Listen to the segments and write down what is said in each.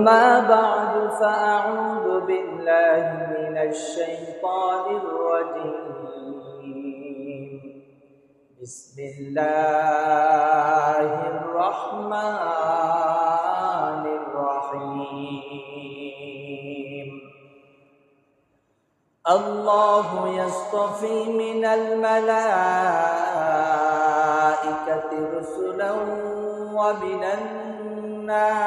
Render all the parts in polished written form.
أما بعد فأعوذ بالله من الشيطان الرجيم بسم الله الرحمن الرحيم الله يصطفي من الملائكة رسلا ومن الناس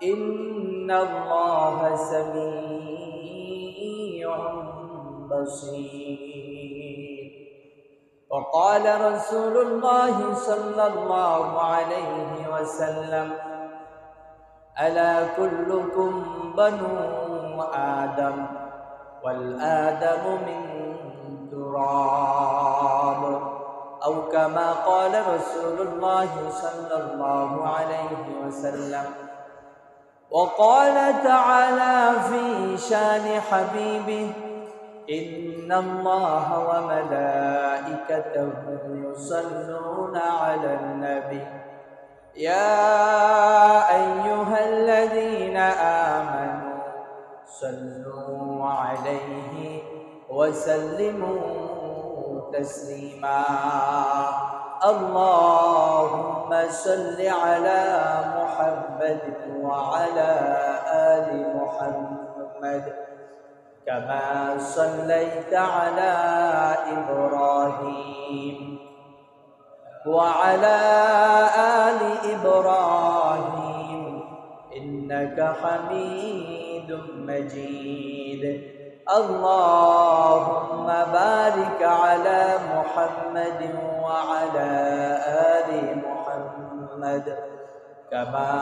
إن الله سميع بصير. وقال رسول الله صلى الله عليه وسلم ألا كلكم بنو آدم والآدم من تراب أو كما قال رسول الله صلى الله عليه وسلم. وقال تعالى في شان حبيبه إن الله وملائكته يصلون على النبي يا أيها الذين آمنوا صلوا عليه وسلموا تسليما. اللهم صل على محمد وعلى آل محمد كما صليت على إبراهيم وعلى آل إبراهيم إنك حميد مجيد. اللهم بارك على محمد وعلى آل محمد كما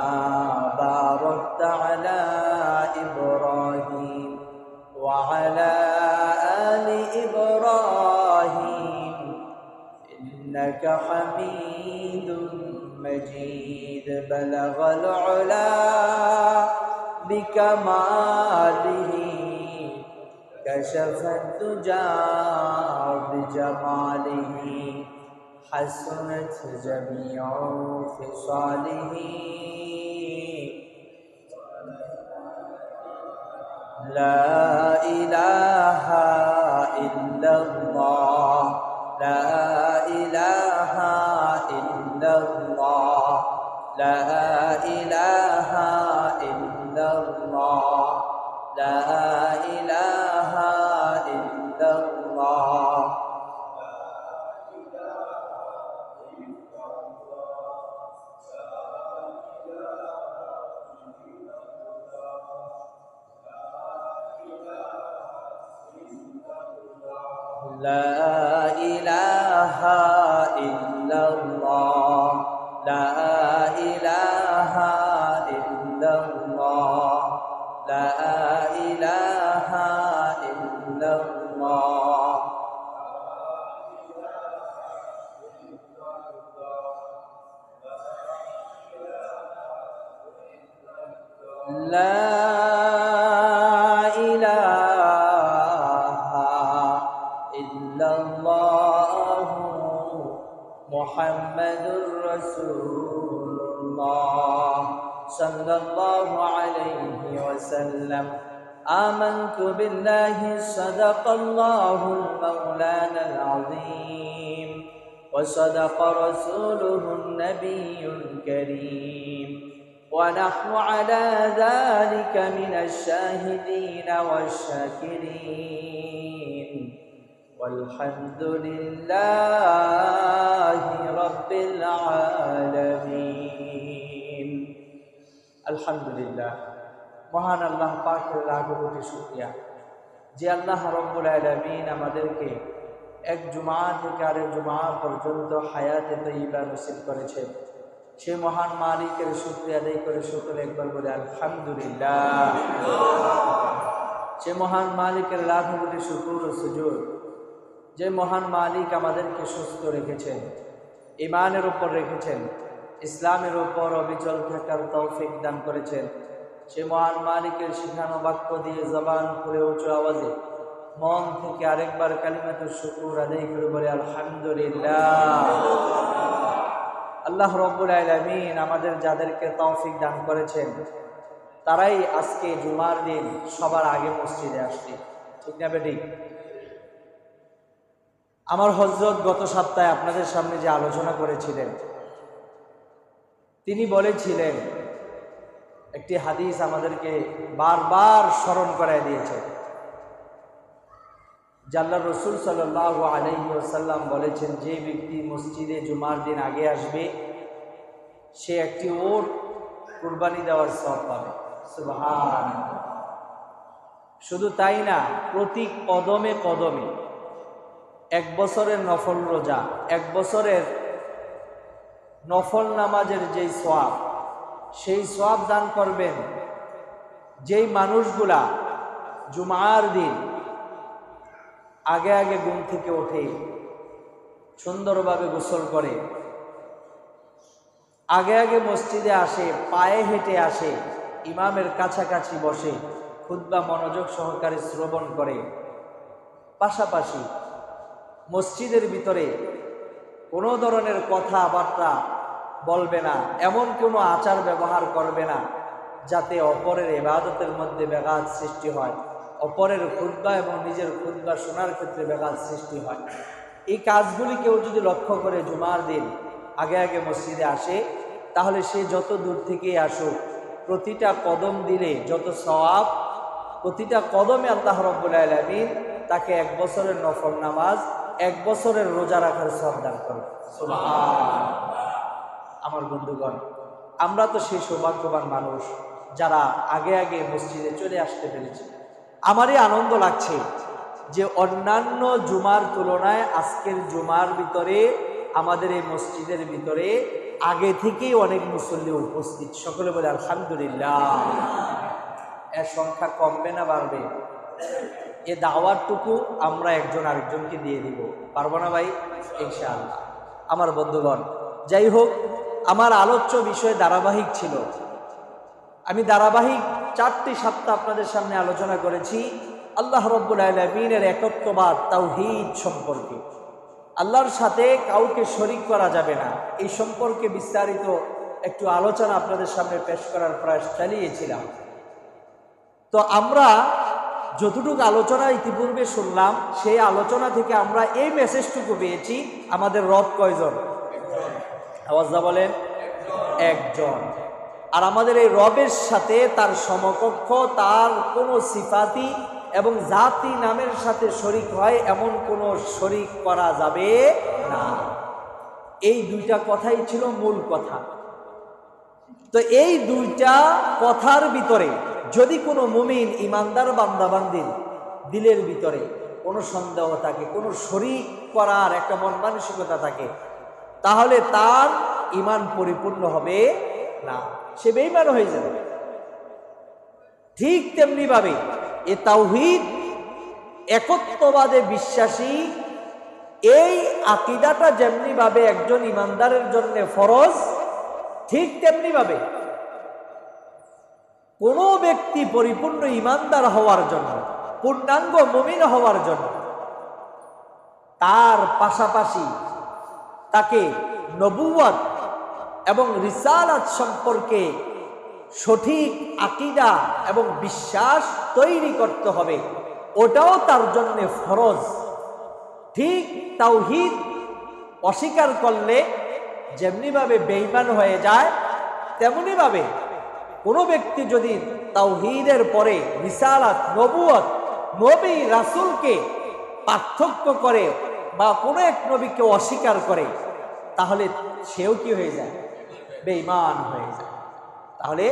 باركت على إبراهيم وعلى آل إبراهيم إنك حميد مجيد. بلغ العلا بكماله كشف الدجى بجماله حسنت جميع خصاله لا إله إلا الله لا إله إلا الله لا إله إلا الله لا إله إلا الله. لا إله إلا الله لا إله إلا الله لا إله إلا الله. لا إله إلا الله محمد رسول الله صلى الله عليه وسلم. آمنت بالله صدق الله المولانا العظيم وصدق رسوله النبي الكريم ونحن على ذلك من الشاهدين والشاكرين والحمد لله رب العالمين. الحمد لله মহান আল্লাহ পাকের লাখো কোটি শুকরিয়া যে আল্লাহ রব্বুল আলামিন আমাদেরকে এক জুমআ থেকে আরেক জুমআ পর্যন্ত হায়াতে তয়্যিবা নসিব করেছেন। সে মহান মালিকের শুকরিয়া আদায় করে সকলে একবার বলে আলহামদুলিল্লাহ। সে মহান মালিকের লাখো কোটি শুকর ও সুজুদ যে মহান মালিক আমাদেরকে সুস্থ রেখেছেন, ঈমানের উপর রেখেছেন, ইসলামের উপর অবিচল থাকার তৌফিক দান করেছেন। সে মহান মালিকের শিখানো বাক্য দিয়ে জবান করে উঁচু আওয়াজে মন থেকে আরেকবার কালিমাতুশ শুকর আদায় করে বলে আলহামদুলিল্লাহ। আল্লাহ রব্বুল আলামিন আমাদের যাদেরকে তৌফিক দান করেছেন তারাই আজকে জুমার দিন সবার আগে মসজিদে আসছে, ঠিক না বেটি? আমার হযরত গত সপ্তাহে আপনাদের সামনে যে আলোচনা করেছিলেন, তিনি বলেছিলেন, একটি হাদিস আমাদেরকে বারবার স্মরণ করায় দিয়েছে। আল্লাহর রাসূল সাল্লাল্লাহু আলাইহি ওয়াসাল্লাম বলেছেন, যে ব্যক্তি মসজিদে জুমার দিন আগে আসবে সে একটি ওট কুরবানি দেওয়ার সওয়াব পাবে। সুবহানাল্লাহ। শুধু তাই না, প্রতি কদমে কদমে 1 বছরের নফল রোজা, 1 বছরের নফল নামাজের যেই সওয়াব, সেই সওয়াব দান করবেন যেই মানুষগুলা জুমার দিন আগে আগে ঘুম থেকে ওঠে, সুন্দরভাবে গোসল করে, আগে আগে মসজিদে আসে, পায়ে হেঁটে আসে, ইমামের কাছাকাছি বসে খুতবা মনোযোগ সহকারে শ্রবণ করে, পাশাপাশি মসজিদের ভিতরে কোনো ধরনের কথাবার্তা বলবে না, এমন কোনো আচার ব্যবহার করবে না যাতে অপরের ইবাদতের মধ্যে ব্যাঘাত সৃষ্টি হয়, অপরের খুতবা এবং নিজের খুতবা শোনার ক্ষেত্রে ব্যাঘাত সৃষ্টি হয়। এই কাজগুলি কেউ যদি লক্ষ্য করে জুমার দিন আগে আগে মসজিদে আসে, তাহলে সে যত দূর থেকেই আসুক, প্রতিটা কদম দিলে যত সওয়াব, প্রতিটা কদমে আল্লাহ রাব্বুল আলামিন তাকে 1 বছরের নফল নামাজ, 1 বছরের রোজা রাখার সওয়াব দান করবে। সুবহানাল্লাহ। আমার বন্ধুগণ, আমরা তো সেই সৌভাগ্যবান মানুষ যারা আগে আগে মসজিদে চলে আসতে পেরেছি। আমারই আনন্দ লাগছে যে অন্যান্য জুমার তুলনায় আজকের জুমার ভিতরে আমাদের এই মসজিদের ভিতরে আগে থেকেই অনেক মুসল্লি উপস্থিত। সকলে বলে আলহামদুলিল্লাহ। এর সংখ্যা কমবে না বাড়বে? এ দাওয়াতটুকু আমরা একজন আরেকজনকে দিয়ে দিব, পারবো না ভাই? ইনশাআল্লাহ। আমার বন্ধুগণ, যাই হোক, আমার আলোচ্য বিষয় ধারাবাহিক ছিল। আমি ধারাবাহিক 4টি সপ্তাহ আপনাদের সামনে আলোচনা করেছি আল্লাহ রাব্বুল আলামিনের একত্ববাদ, তাওহীদ সম্পর্কে। আল্লাহর সাথে কাউকে শরীক করা যাবে না, এই সম্পর্কে বিস্তারিত একটু আলোচনা আপনাদের সামনে পেশ করার প্রয়াস চালিয়েছিলাম। তো আমরা যতটুকু আলোচনা ইতিপূর্বে শুনলাম, সেই আলোচনা থেকে আমরা এই মেসেজটুকু পেয়েছি, আমাদের রব কয়জন? আওয়াজটা বলেন, একজন। আর আমাদের এই রবের সাথে তার সমকক্ষ, তার কোনো সিফাতি এবং জাতি নামের সাথে শরীক হয় এমন কোনো শরীক করা যাবে না। এই দুইটা কথাই ছিল মূল কথা। তো এই দুইটা কথার ভিতরে যদি কোনো মুমিন ইমানদার বান্দাবান্দির দিলের ভিতরে কোনো সন্দেহ থাকে, কোনো শরীক করার একটা মন মানসিকতা থাকে, তাহলে তার ঈমান পরিপূর্ণ হবে না, সে বেঈমান হয়ে যাবে। ঠিক তেমনি ভাবে এ তাওহীদ, একত্ববাদে বিশ্বাসী, এই আকীদাটা যেমনি ভাবে একজন ইমানদারের জন্য ফরজ, ঠিক তেমনি ভাবে কোনো ব্যক্তি পরিপূর্ণ ইমানদার হওয়ার জন্য, পূর্ণাঙ্গ মুমিন হওয়ার জন্য, তার পাশাপাশি তাকে নবুয়ত এবং রিসালাত সম্পর্কে সঠিক আকীদা এবং বিশ্বাস তৈরি করতে হবে, ওটাও তার জন্য ফরজ। ঠিক তাওহীদ অস্বীকার করলে যেমনিভাবে বেঈমান হয়ে যায়, তেমনিভাবে কোনো ব্যক্তি যদি তাওহীদের পরে রিসালাত, নবুয়ত, নবী রাসূলকে পার্থক্য করে বা কোনো এক নবীকে অস্বীকার করে, তাহলে সেও কি হয়ে যায়? বেঈমান হয়ে যায়। তাহলে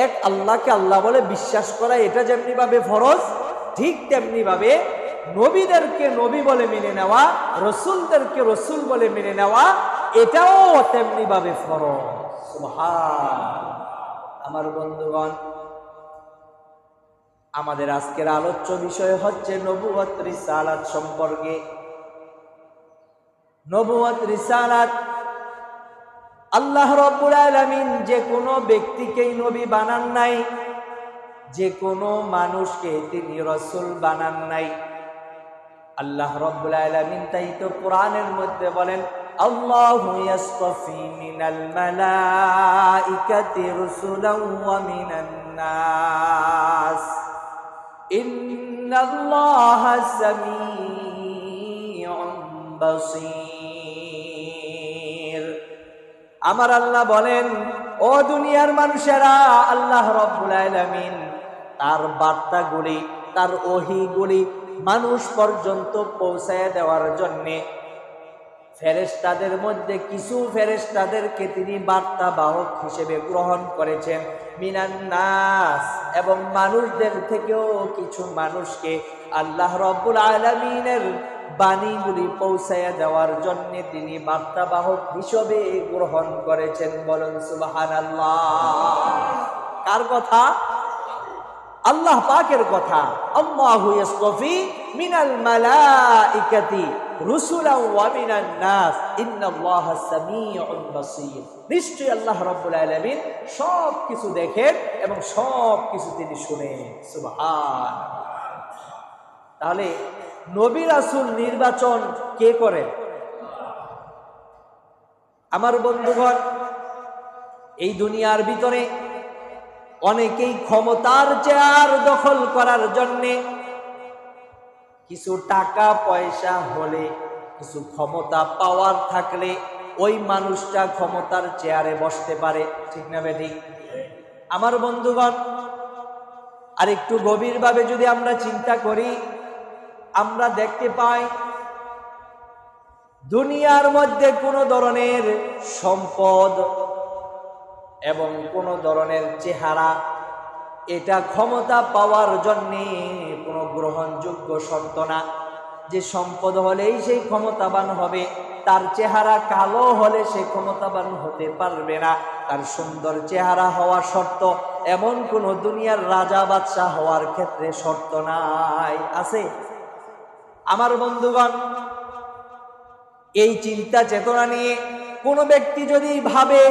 এক আল্লাহকে আল্লাহ বলে বিশ্বাস করা, এটা যেমনিভাবে ফরজ, ঠিক তেমনিভাবে নবীদেরকে নবী বলে মেনে নেওয়া, রসুলদেরকে রসুল বলে মেনে নেওয়া, এটাও তেমনিভাবে ফরজ। সুবহানাল্লাহ। আমার বন্ধুগণ, আমাদের আজকের আলোচ্য বিষয় হচ্ছে নবুয়ত রিসালাত সম্পর্কে। নবুয়ত রিসালাত, আল্লাহ রাব্বুল আলামিন যে কোনো ব্যক্তিকেই নবী বানান নাই, যে কোনো মানুষকে তিনি রাসূল বানান নাই। আল্লাহ রাব্বুল আলামিন তাই তো কোরআনের মধ্যে বলেন, আল্লাহু ইয়াসতাফি মিনাল মালাইকাতি রুসুলান ওয়া মিনান নাস ইন্নাল্লাহা সামিউন বাসীর। আমার আল্লাহ বলেন, ও দুনিয়ার মানুষেরা, আল্লাহ রাব্বুল আলামিন তার বার্তাগুলি, তার ওহীগুলি মানুষ পর্যন্ত পৌঁছায় দেওয়ার জন্যে ফেরেশতাদের মধ্যে কিছু ফেরেশতাদেরকে তিনি বার্তা বাহক হিসেবে গ্রহণ করেছেন, মিনান নাস, এবং মানুষদের থেকেও কিছু মানুষকে আল্লাহ রাব্বুল আলামিনের বাণীগুলি পৌঁছায় দেওয়ার জন্য তিনি বার্তা বাহক হিসেবে গ্রহণ করেছেন। বলুন সুবহানাল্লাহ। কার কথা? আল্লাহ পাকের কথা। আল্লাহু ইয়াসতাফি মিনাল মালাইকাতি রুসুলান ওয়া মিনান নাস ইন্নাল্লাহা সামিউন বাসীর। নিশ্চয়ই আল্লাহ রাব্বুল আলামিন সব কিছু দেখেন এবং সব কিছু তিনি শুনেন। সুবহানাল্লাহ। তাহলে নবী রাসূল নির্বাচন কে করে? আমার বন্ধুগণ, এই দুনিয়ার ভিতরে অনেকেই ক্ষমতার চেয়ার দখল করার জন্যে, কিছু টাকা পয়সা হলে, কিছু ক্ষমতা পাওয়ার থাকলে ওই মানুষটা ক্ষমতার চেয়ারে বসতে পারে। ঠিক না বেঠিক? আমার বন্ধুগণ, আর একটু গভীরভাবে যদি আমরা চিন্তা করি, আমরা দেখতে পাই দুনিয়ার মধ্যে কোনো ধরনের সম্পদ এবং কোন ধরনের চেহারা, এটা ক্ষমতা পাওয়ার জন্যে কোনো গ্রহণযোগ্য শর্ত না। যে সম্পদ হলেই সেই ক্ষমতাবান হবে, তার চেহারা কালো হলে সে ক্ষমতাবান হতে পারবে না। তার সুন্দর চেহারা হওয়া শর্ত, এমন কোন দুনিয়ার রাজা বাদশাহ হওয়ার ক্ষেত্রে শর্ত নাই। আছে? আমার বন্ধুগণ, এই চিন্তা চেতনা নিয়ে কোনো ব্যক্তি যদি ভাবে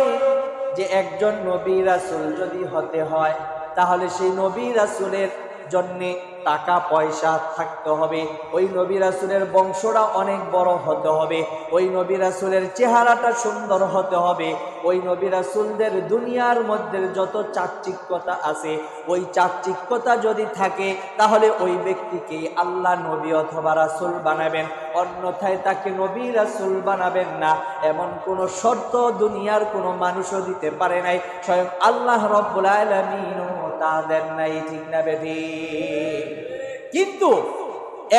যে একজন নবী রাসূল যদি হতে হয়, তাহলে সেই নবী রাসূলের জন্যে টাকা পয়সা থাকতে হবে, ওই নবী রাসূলের বংশটা অনেক বড় হতে হবে, ওই নবী রাসূলের চেহারাটা সুন্দর হতে হবে, ওই নবী রাসূলদের দুনিয়ার মধ্যে যত চাকচিক্যতা আছে, ওই চাকচিক্যতা যদি থাকে, তাহলে ওই ব্যক্তিকে আল্লাহ নবী অথবা রাসূল বানাবেন, অন্যথায় তাকে নবী রাসূল বানাবেন না। এমন কোন শর্ত দুনিয়ার কোনো মানুষও দিতে পারে নাই, স্বয়ং আল্লাহ রাব্বুল আলামিনও তা দেন নাই। ঠিক না বেঠিক? কিন্তু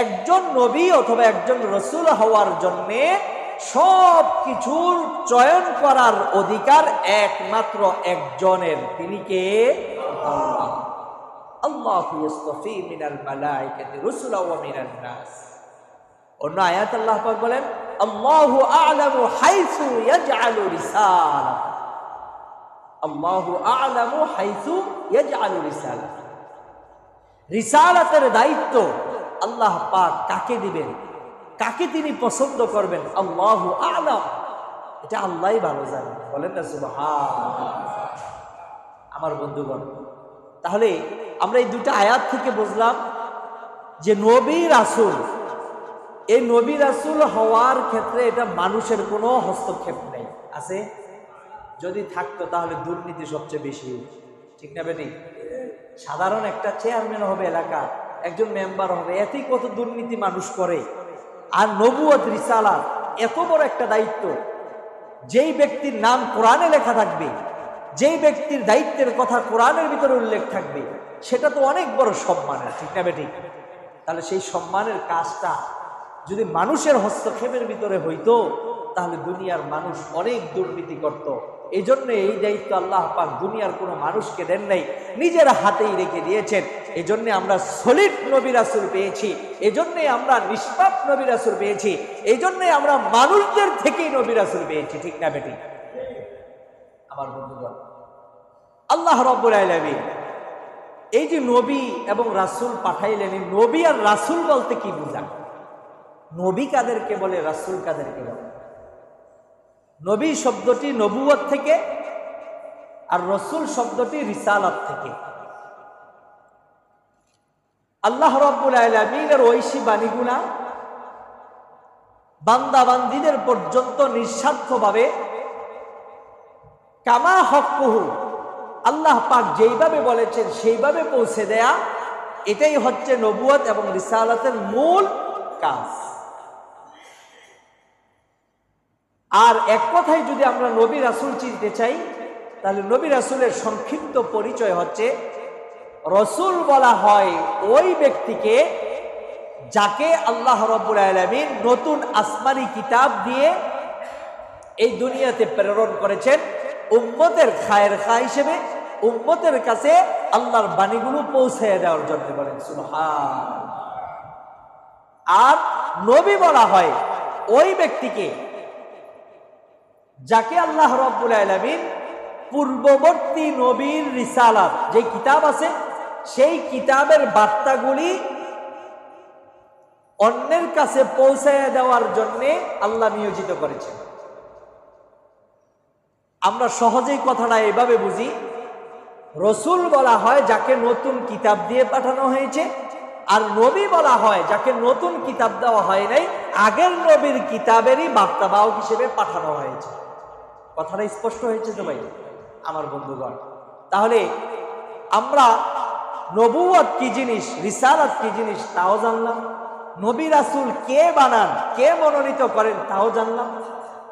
একজন নবী অথবা একজন রাসূল হওয়ার জন্যে সব কিছুর চয়ন করার অধিকার একমাত্র একজনের। তিনি কে? আল্লাহ। আল্লাহু ইয়াসতাফি মিনাল মালাইকাতি রুসুলান ওয়া মিনান নাস। অন্য আয়াত আল্লাহ পাক বলেন, আল্লাহু আ'লামু হাইসু ইয়াজআলু রিসালাহ। আল্লাহু আ'লামু হাইসু ইয়াজআলু রিসালাহ। রিসালাতের দায়িত্ব আল্লাহ পাক কাকে দিবেন, কাকে তিনি পছন্দ করবেন, আল্লাহু আ'লাম, এটা আল্লাহই ভালো জানেন। বলেন না সুবহানাল্লাহ। আমার বন্ধুগণ, তাহলে আমরা এই দুটো আয়াত থেকে বুঝলাম যে নবী রাসূল, এই নবী রাসূল হওয়ার ক্ষেত্রে এটা মানুষের কোনো হস্তক্ষেপ নেই। আছে? যদি থাকতো তাহলে দুর্নীতি সবচেয়ে বেশি। ঠিক না বেটি? সাধারণ একটা চেয়ারম্যান হবে এলাকা, একজন মেম্বার হবে, এতেই কত দুর্নীতি মানুষ করে। আর নবুয়ত রিসালাত এত বড় একটা দায়িত্ব, যেই ব্যক্তির নাম কোরআনে লেখা থাকবে, যেই ব্যক্তির দায়িত্বের কথা কোরআনের ভিতরে উল্লেখ থাকবে, সেটা তো অনেক বড় সম্মানের। ঠিক না বেটি? তাহলে সেই সম্মানের কাজটা যদি মানুষের হস্তক্ষেপের ভিতরে হইতো, তাহলে দুনিয়ার মানুষ অনেক দুর্নীতি করত। এই জন্য এই দায়িত্ব আল্লাহ পাক দুনিয়ার কোনো মানুষকে দেন নাই, নিজের হাতেই রেখে দিয়েছেন। এই জন্য আমরা সলিড নবী রাসূল পেয়েছি, এই জন্যই আমরা নিষ্পাপ নবী রাসূল পেয়েছি, এই জন্যই আমরা মানুষদের থেকেই নবী রাসূল পেয়েছি। ঠিক না বেটি? আমার বন্ধুগণ, আল্লাহ রাব্বুল আলামিন এই যে নবী এবং রাসূল পাঠাইলেন, এই নবী আর রাসূল বলতে কি বোঝায়? নবী কাদেরকে বলে, রাসূল কাদেরকে বলে? নবী শব্দটি নবুয়ত থেকে, আর রাসূল শব্দটি রিসালাত থেকে। আল্লাহ রাব্বুল আলামিনের ঐশী বাণীগুলা বান্দাবান্দীদের পর্যন্ত নিঃস্বার্থভাবে কামা হক্কুহু, আল্লাহ পাক যেইভাবে বলেছেন সেইভাবে পৌঁছে দেয়া, এটাই হচ্ছে নবুয়ত এবং রিসালাতের মূল কাজ। আর এক কথায় যদি আমরা নবী রাসূল চিনতে চাই, তাহলে নবী রাসূলের সংক্ষিপ্ত পরিচয় হচ্ছে, রসূল বলা হয় ওই ব্যক্তিকে যাকে আল্লাহ রাব্বুল আলামিন নতুন আসমানি কিতাব দিয়ে এই দুনিয়াতে প্রেরণ করেছেন উম্মতের খায়ের খা হিসেবে, উম্মতের কাছে আল্লাহর বাণীগুলো পৌঁছে দেওয়ার জন্য। বলেন সুবহান। আর নবী বলা হয় ওই ব্যক্তিকে যাকে আল্লাহ রাব্বুল আলামিন পূর্ববর্তী নবীর রিসালাত যে কিতাব আছে সেই কিতাবের বার্তাগুলি অন্যের কাছে পৌঁছায় দেওয়ার জন্য আল্লাহ নিয়োজিত করেছেন। আমরা সহজেই কথাটা এভাবে বুঝি, রসূল বলা হয় যাকে নতুন কিতাব দিয়ে পাঠানো হয়েছে, আর নবী বলা হয় যাকে নতুন কিতাব দেওয়া হয় নাই, আগের নবীর কিতাবেরই বার্তাবাহক হিসেবে পাঠানো হয়েছে। কথাটা স্পষ্ট হয়েছে তো ভাই আমার বন্ধুগণ? তাহলে আমরা নবুয়ত কি জিনিস, রিসালাত কি জিনিস তাও জানলাম, নবী রাসূল কে বানান, কে মনোনীত করেন তাও জানলাম,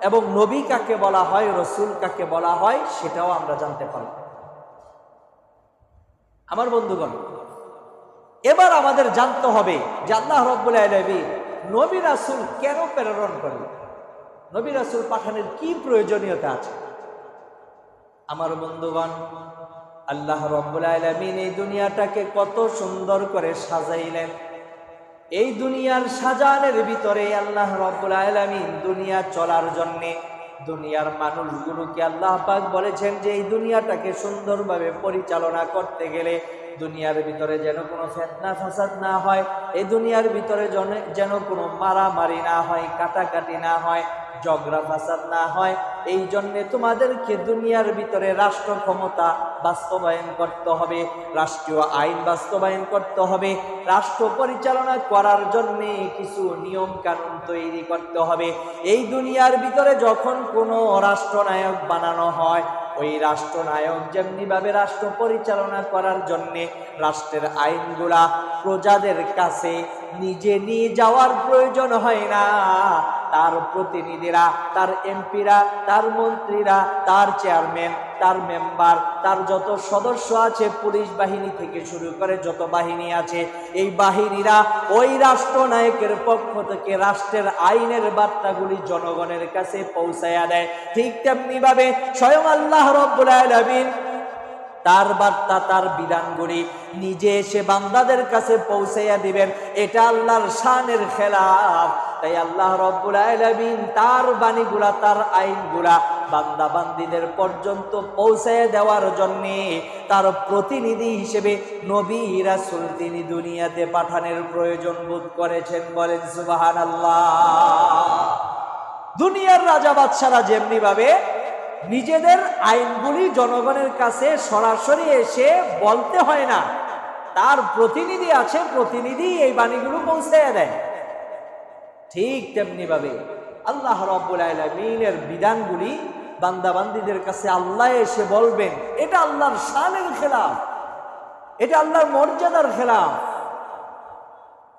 এবং নবী কাকে বলা হয়, রসূল কাকে বলা হয় সেটাও আমরা জানতে পারব। আমার বন্ধুগণ, এবার আমাদের জানতে হবে যে আল্লাহ রাব্বুল আলামিন নবী রাসূল কেন প্রেরণ করলেন, নবী রাসূল পাঠানোর কি প্রয়োজনীয়তা আছে। আমার বন্ধুগণ, আল্লাহ রাব্বুল আলামিন এই দুনিয়াটাকে কত সুন্দর করে সাজাইলেন। এই দুনিয়ার সাজানের ভিতরে আল্লাহ রাব্বুল আলামিন দুনিয়া চলার জন্যে দুনিয়ার মানুষগুলোকে আল্লাহ পাক বলেছেন যে এই দুনিয়াটাকে সুন্দরভাবে পরিচালনা করতে গেলে দুনিয়ার ভিতরে যেন কোনো ফিতনা ফাসাদ না হয়, এই দুনিয়ার ভিতরে যেন কোনো মারামারি না হয়, কাটাকাটি না হয়, ঝগড়া ফাসাদ না হয়। এই জন্যে তোমাদেরকে দুনিয়ার ভিতরে রাষ্ট্র ক্ষমতা বাস্তবায়ন করতে হবে, রাষ্ট্রীয় আইন বাস্তবায়ন করতে হবে, রাষ্ট্র পরিচালনা করার জন্যে কিছু নিয়ম কানুন তৈরি করতে হবে। এই দুনিয়ার ভিতরে যখন কোনো রাষ্ট্রনায়ক বানানো হয়, ওই রাষ্ট্রনায়ক যেমনিভাবে রাষ্ট্র পরিচালনা করার জন্যে রাষ্ট্রের আইনগুলা প্রজাদের কাছে নিজে নিয়ে যাওয়ার প্রয়োজন হয় না, তার প্রতিনিধিরা, তার এমপিরা, তার মন্ত্রীরা, তার চেয়ারম্যান, তার মেম্বার, তার যত সদস্য আছে, পুলিশ বাহিনী থেকে শুরু করে যত বাহিনী আছে, এই বাহিনীরা ওই রাষ্ট্রনায়কের পক্ষ থেকে রাষ্ট্রের আইনের বার্তাগুলি জনগণের কাছে পৌঁছায়া দেয়। ঠিক তেমনি ভাবে স্বয়ং আল্লাহ রাব্বুল আলামিন তার বার্তা, তার বিধানগুলি নিজে এসে বান্দাদের কাছে পৌঁছাইয়া দিবেন। এটা আল্লাহর শানের খেলাফ। তাই আল্লাহ রাব্বুল আলামিন তার বাণীগুলা, তার আইনগুলা বান্দা বান্দীদের পর্যন্ত পৌঁছাইয়া দেওয়ার জন্য তার প্রতিনিধি হিসেবে নবী রাসূল তিনি দুনিয়াতে পাঠানোর প্রয়োজন বোধ করেছেন। বলেন সুবহানাল্লাহ। দুনিয়ার রাজা বাদশারা যেমনি ভাবে নিজেদের আইনগুলি জনগণের কাছে সরাসরি এসে বলতে হয় না, তার প্রতিনিধি আছে, প্রতিনিধি এই বাণীগুলো পৌঁছে দেয়, ঠিক তেমনি ভাবে আল্লাহ রাব্বুল আলামিনের বিধানগুলি বান্দাবান্দীদের কাছে আল্লাহ এসে বলবেন। এটা আল্লাহর শানের খেলাফ, এটা আল্লাহর মর্যাদার খেলাফ।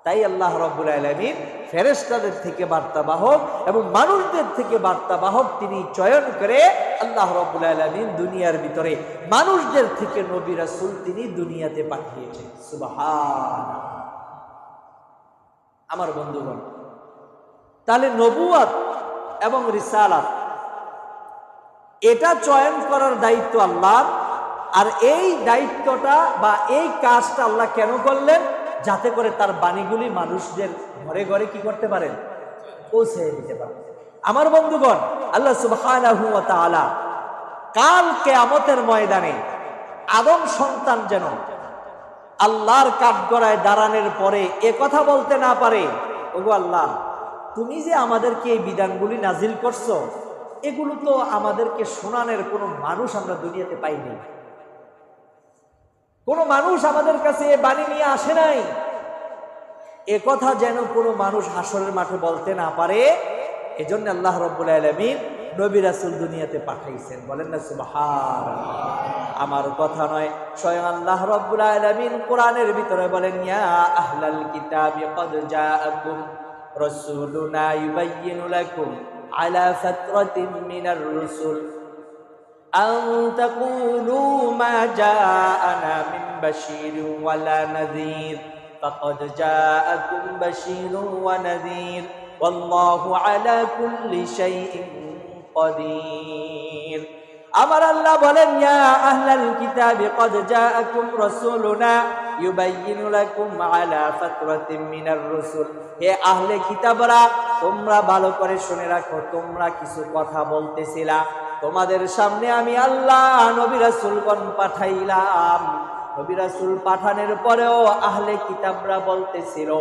তাই আল্লাহ রাব্বুল আলামিন ফেরেশতাদের থেকে বার্তাবাহক এবং মানুষদের থেকে বার্তাবাহক তিনি চয়ন করে আল্লাহ রাব্বুল আলামিন দুনিয়ার ভিতরে মানুষদের থেকে নবী রাসূল তিনি দুনিয়াতে পাঠিয়েছেন। সুবহানাল্লাহ। আমার বন্ধুগণ, তাহলে নবুয়ত এবং রিসালাত এটা চয়ন করার দায়িত্ব আল্লাহর। আর এই দায়িত্বটা বা এই কাজটা আল্লাহ কেন করলেন? যাতে করে তার বাণীগুলি মানুষদের ঘরে ঘরে কি করতে পারেন, পৌঁছে দিতে পারেন। আমার বন্ধুগণ, আল্লাহ সুবহানাহু ওয়া তাআলা কাল কিয়ামতের ময়দানে আদম সন্তান যেন আল্লাহর কাঠগড়ায় দাঁড়ানোর পরে এ কথা বলতে না পারে, ওগো আল্লাহ, তুমি যে আমাদেরকে এই বিধানগুলি নাজিল করছো, এগুলো তো আমাদেরকে শোনানোর কোনো মানুষ আমরা দুনিয়াতে পাইনি, কোনো মানুষ আমাদের কাছে এ বাণী নিয়ে আসে নাই। এ কথা যেন কোনো মানুষ হাসরের মাঠে বলতে না পারে, এজন্য আল্লাহ রাব্বুল আলামিন নবী রাসূল দুনিয়াতে পাঠাইছেন। বলেন না সুবহানাল্লাহ। আমার কথা নয়, স্বয়ং আল্লাহ রাব্বুল আলামিন কোরআনের ভিতরে বলেন, ইয়া আহলাল কিতাবি ক্বাদ জাআকুম রাসূলুনা ইউবাইয়িনু লাকুম আলা ফাতরাতিন মিনার রুসুল আন তাকুলু মা জাআনা মিন বাশীরিন ওয়ালা নাযীর ফাকাদ জাআকুম বাশীরুন ওয়া নাযীর ওয়াল্লাহু আলা কুল্লি শাইইন কাদির। আমার আল্লাহ বলেন, ইয়া আহলাল কিতাবি ক্বাদ জাআকুম রাসূলুনা ইউবাইয়িনু লাকুম আলা ফাতরাতিন মিনার রুসুল। হে আহলে কিতাবরা, তোমরা ভালো করে শুনে রাখো, তোমরা কিছু কথা বলতেছিলা, তোমাদের সামনে আমি আল্লাহ নবী রাসূলগণ পাঠাইলাম। নবী রাসূল পাঠানোর পরেও আহলে কিতাবরা বলতেছিল,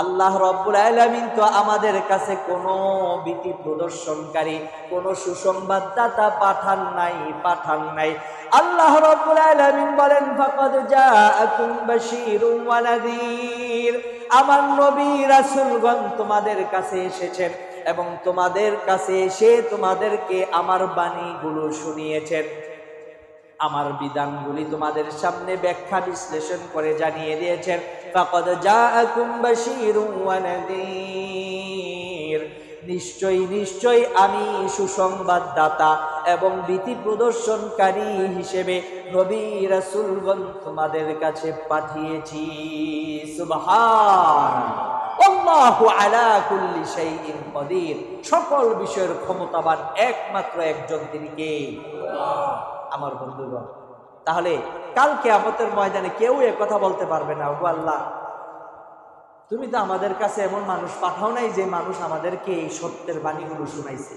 আল্লাহ রাব্বুল আলামিন তো আমাদের কাছে কোনো ভীতি প্রদর্শনকারী, কোনো সুসংবাদদাতা পাঠান নাই। আল্লাহ রাব্বুল আলামিন বলেন, ফাকাদ জাআকুম বাশীরুন ওয়া নাযীর। আমার নবী রাসূলগণ তোমাদের কাছে এসেছেন এবং তোমাদের কাছে এসে তোমাদেরকে আমার বাণীগুলো শুনিয়েছেন, আমার বিধানগুলি তোমাদের সামনে ব্যাখ্যা বিশ্লেষণ করে জানিয়ে দিয়েছেন। ফাকাদ জাআকুম বাশীরুন ওয়া নাযীর। নিশ্চয়ই আমি সুসংবাদদাতা এবং ভীতি প্রদর্শনকারী হিসেবে নবী রাসূলগণ তোমাদের কাছে পাঠিয়েছি। সুবহানাল্লাহ। আল্লাহু আলা কুল্লি শাইইন কাদির। সকল বিষয়ের ক্ষমতাবান একমাত্র একজন, তিনি কে? আমার বন্ধুগণ, তাহলে কাল কিয়ামতের ময়দানে কেউ এ কথা বলতে পারবে না, ওগো আল্লাহ, তুমি তো আমাদের কাছে এমন মানুষ পাঠাও নাই যে মানুষ আমাদেরকে এই সত্যের বাণীগুলো শোনাইছে।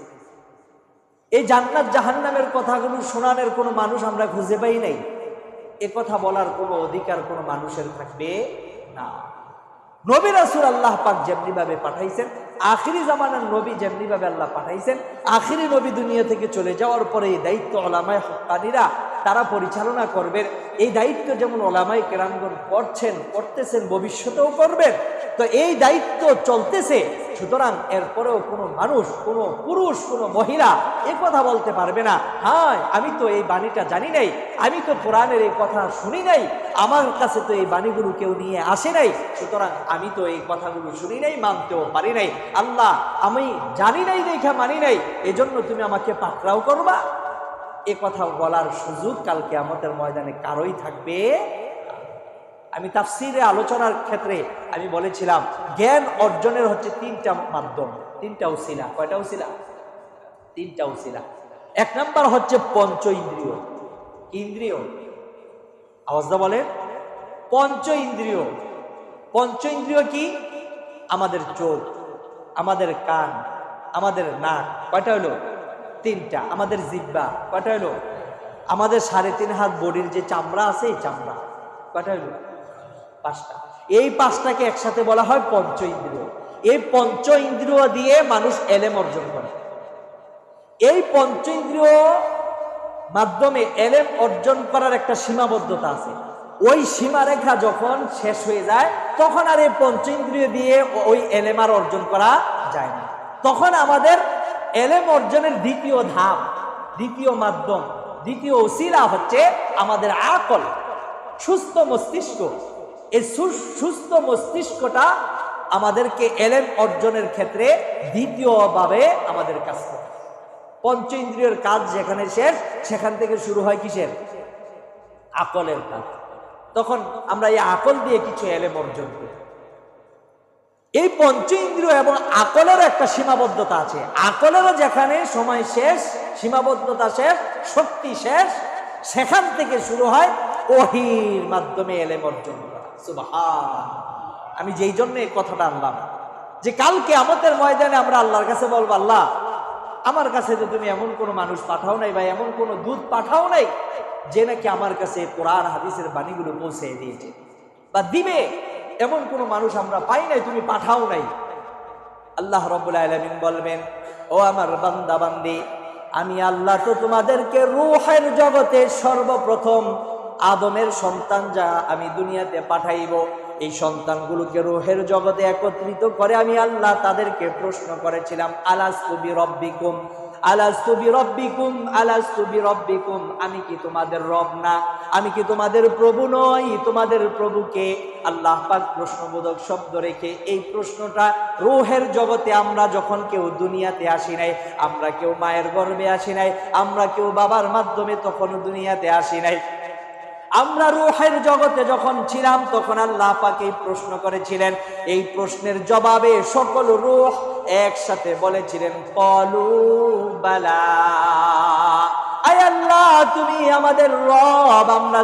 এই জান্নাত জাহান্নামের কথাগুলো শোনানোর কোনো মানুষ আমরা খুঁজে পাই নাই। এ কথা বলার কোনো অধিকার কোনো মানুষের থাকবে না। নবী রাসূল আল্লাহ পাক যেমনি ভাবে পাঠাইছেন, আখিরি জামানার নবী যেমনি ভাবে আল্লাহ পাঠাইছেন, আখিরি নবী দুনিয়া থেকে চলে যাওয়ার পরে এই দায়িত্ব উলামায়ে হক্কানীরা তারা পরিচালনা করবেন। এই দায়িত্ব যেমন উলামায়ে কেরামগণ করতেছেন, ভবিষ্যতেও করবেন। তো এই দায়িত্ব চলতেছে, সুতরাং এরপরেও কোনো মানুষ, কোনো পুরুষ, কোনো মহিলা এ কথা বলতে পারবে না, হ্যাঁ আমি তো এই বাণীটা জানি নাই, আমি তো কোরআনের এই কথা শুনি নাই, আমার কাছে তো এই বাণীগুলো কেউ নিয়ে আসে নাই, সুতরাং আমি তো এই কথাগুলো শুনি নাই, মানতেও পারি নাই। আল্লাহ, আমি জানি নাই দেখা মানি নাই, এজন্য তুমি আমাকে পাকড়াও করবা। এ কথা বলার সুযোগ কাল কিয়ামতের ময়দানে কারোই থাকবে। আমি তাফসীরে আলোচনার ক্ষেত্রে আমি বলেছিলাম, জ্ঞান অর্জনের হচ্ছে তিনটা মাধ্যম, তিনটা উসিলা। কয়টা উসিলা? তিনটা উসিলা। এক নাম্বার হচ্ছে পঞ্চ ইন্দ্রিয়। ইন্দ্রিয়, আওয়াজটা বলে, পঞ্চ ইন্দ্রিয়। পঞ্চ ইন্দ্রিয় কি? আমাদের চোখ, আমাদের কান, আমাদের নাক, কয়টা হলো? তিনটা। আমাদের জিহ্বা, কয়টা হলো? আমাদের 3.5 হাত বডির যে চামড়া আছে, এই চামড়া, কয়টা হলো? 5টা। এই 5টাকে একসাথে বলা হয় পঞ্চ ইন্দ্রিয়। এই পঞ্চ ইন্দ্রিয় দিয়ে মানুষ এলেম অর্জন করে। এই পঞ্চ ইন্দ্রিয় মাধ্যমে এলেম অর্জন করার একটা সীমাবদ্ধতা আছে। ওই সীমারেখা যখন শেষ হয়ে যায়, তখন আর এই পঞ্চ ইন্দ্রিয় দিয়ে ওই এলেম আর অর্জন করা যায় না। তখন আমাদের এলেম অর্জনের দ্বিতীয় ধাপ, দ্বিতীয় মাধ্যম, দ্বিতীয় ওসিলা হচ্ছে আমাদের আকল, সুস্থ মস্তিষ্ক। এই সুস্থ মস্তিষ্কটা আমাদেরকে এলেম অর্জনের ক্ষেত্রে দ্বিতীয়ভাবে আমাদের কাজ করে। পঞ্চ ইন্দ্রিয়ের কাজ যেখানে শেষ, সেখান থেকে শুরু হয় কিসের? আকলের কাজ। তখন আমরা এই আকল দিয়ে কিছু এলেম অর্জন করি। এই পঞ্চ ইন্দ্রিয় এবং আকলের একটা সীমাবদ্ধতা আছে। আকলেরও যেখানে সময় শেষ, সীমাবদ্ধতা শেষ, শক্তি শেষ, সেখান থেকে শুরু হয় ওহীর মাধ্যমে এলেম অর্জন করা। সুবহান। আমি যেই জন্য এই কথাটা আনলাম, যে কাল কিয়ামতের ময়দানে আমরা আল্লাহর কাছে বলবো, আল্লাহ, আমার কাছে তো তুমি এমন কোনো মানুষ পাঠাও নাই, বা এমন কোনো দূত পাঠাও নাই যে নাকি আমার কাছে কোরআন হাদিসের বাণীগুলো পৌঁছে দিয়েছে বা দিবে, এমন কোনো মানুষ আমরা পাই নাই, তুমি পাঠাও নাই। আল্লাহ রাব্বুল আলামিন বলবেন, ও আমার বান্দা বান্দি, আমি আল্লাহ তো তোমাদেরকে রূহের জগতে সর্বপ্রথম আদমের সন্তান যা আমি দুনিয়াতে পাঠাইব, এই সন্তানগুলোকে রূহের জগতে একত্রিত করে আমি আল্লাহ তাদেরকে প্রশ্ন করেছিলাম, আলাস্তু বিরব্বিকুম আলাস্তু বিরব্বিকুম আলাস্তু বিরব্বিকুম, আমি কি তোমাদের রব না? আমি কি তোমাদের প্রভু নই? তোমাদের প্রভুকে? আল্লাহ পাক প্রশ্নবোধক শব্দ রেখে এই প্রশ্নটা রূহের জগতে আমরা যখন কেউ দুনিয়াতে আসি নাই, আমরা কেউ মায়ের গর্ভে আসি নাই, আমরা কেউ বাবার মাধ্যমে তখন দুনিয়াতে আসি নাই, আমরা রূহের জগতে যখন ছিলাম তখন আল্লাহ পাক এই প্রশ্ন করেছিলেন। এই প্রশ্নের জবাবে সকল রূহ একসাথে বলেছিলেন ক্বালু বালা, আয় আল্লাহ তুমি আমাদের রব, আমরা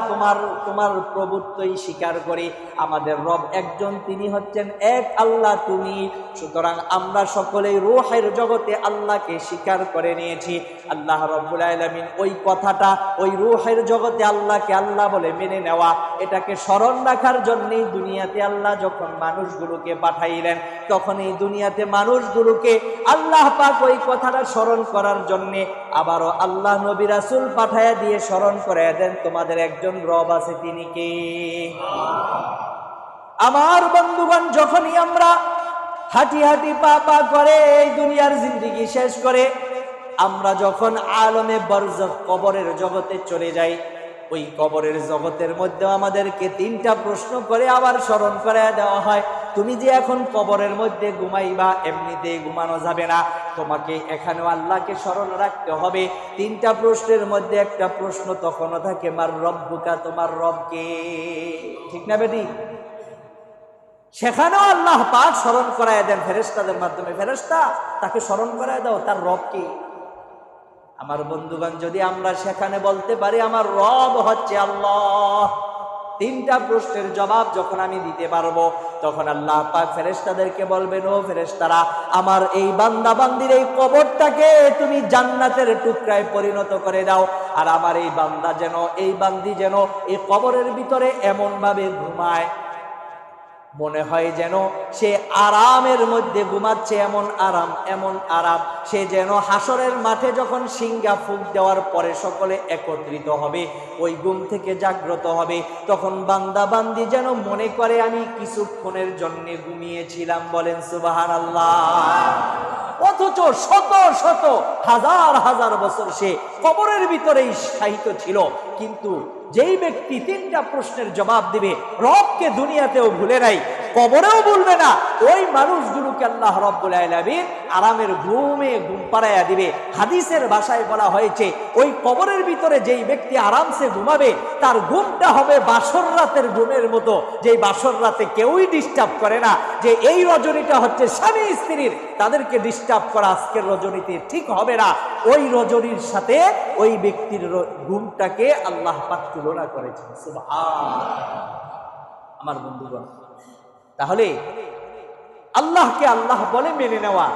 তোমার প্রভুত্বই স্বীকার করি, আমাদের রব একজন, তিনি হচ্ছেন এক আল্লাহ তুমি। সুতরাং আমরা সকলেই রূহের জগতে আল্লাহকে স্বীকার করে নিয়েছি। আল্লাহ রাব্বুল আলামিন ওই কথাটা, ওই রূহের জগতে আল্লাহকে আল্লাহ বলে মেনে নেওয়া, এটাকে স্মরণ রাখার জন্যই দুনিয়াতে আল্লাহ যখন মানুষগুলোকে পাঠাইলেন, তখন এই দুনিয়াতে মানুষগুলোকে আল্লাহ পাক ওই কথাটা স্মরণ করার জন্যে আবারও আল্লাহ নবী রাসূল পাঠায়া দিয়ে স্মরণ করে দেন, তোমাদের একজন রব আছে, তিনি কে? আমার বন্ধুগণ, যখনই আমরা হাঁটি হাঁটি পা পা করে এই দুনিয়ার জিন্দেগি শেষ করে আমরা যখন আলমে বরজখ কবরের জগতে চলে যাই, ওই কবরের জগতের মধ্যে আমাদেরকে তিনটা প্রশ্ন করে আবার স্মরণ করে দেওয়া হয়। তুমি যে এখন কবরের মধ্যে ঘুমাইবা, এমনিতেই ঘুমানো যাবে না, তোমাকে এখানেও আল্লাহকে স্মরণ রাখতে হবে। তিনটা প্রশ্নের মধ্যে একটা প্রশ্ন তখনও থাকে, মার রব্বুকা, তোমার রবকে? ঠিক না বেটি? সেখানেও আল্লাহ পাক স্মরণ করায় দেন ফেরেশতাদের মাধ্যমে, ফেরেশতা তাকে স্মরণ করায় দাও, তার রবকে। আমার বন্ধুগণ, যদি আমরা সেখানে বলতে পারি আমার রব হচ্ছে আল্লাহ, তিনটা প্রশ্নের জবাব যখন আমি দিতে পারবো, তখন আল্লাহ পাক ফেরেশতাদেরকে বলবেন, ও ফেরেশতারা, আমার এই বান্দা বান্দির এই কবরটাকে তুমি জান্নাতের টুকরায় পরিণত করে দাও, আর আমার এই বান্দা যেন, এই বান্দি যেন এই কবরের ভিতরে এমন ভাবে ঘুমায় মনে হয় যেন সে আরামের মধ্যে ঘুমাচ্ছে, এমন আরাম, এমন আরাম, সে যেন হাসরের মাঠে যখন সিংহা ফুঁক দেওয়ার পরে সকলে একত্রিত হবে, ওই ঘুম থেকে জাগ্রত হবে, তখন বান্দা বান্দি যেন মনে করে আমি কিছুক্ষণের জন্য ঘুমিয়েছিলাম। বলেন সুবহানাল্লাহ। অথচ শত শত হাজার হাজার বছর সে কবরের ভিতরেই শায়িত ছিল, কিন্তু যেই ব্যক্তি তিনটা প্রশ্নের জবাব দিবে, রবকে দুনিয়াতেও ভুলে নাই, কবরেও ভুলবে না, ওই মানুষগুলোকে আল্লাহ রাব্বুল আলামিন আরামের ঘুমে ঘুম পাড়াইয়া দিবে। হাদিসের ভাষায় বলা হয়েছে, ওই কবরের ভিতরে যেই ব্যক্তি আরামসে ঘুমাবে তার ঘুমটা হবে বাসর রাতের ঘুমের মতো, যেই বাসর রাতে কেউই ডিস্টার্ব করে না, যে এই রজনীটা হচ্ছে স্বামী স্ত্রীর, তাদেরকে ডিস্টার্ব করা আজকের রজনীতে ঠিক হবে না। ওই রজনীর সাথে ওই ব্যক্তির ঘুমটাকে আল্লাহ পাক তুলনা করেছেন। সুবহানাল্লাহ। আমার বন্ধুগণ, তাহলে আল্লাহকে আল্লাহ বলে মেনে নেওয়া,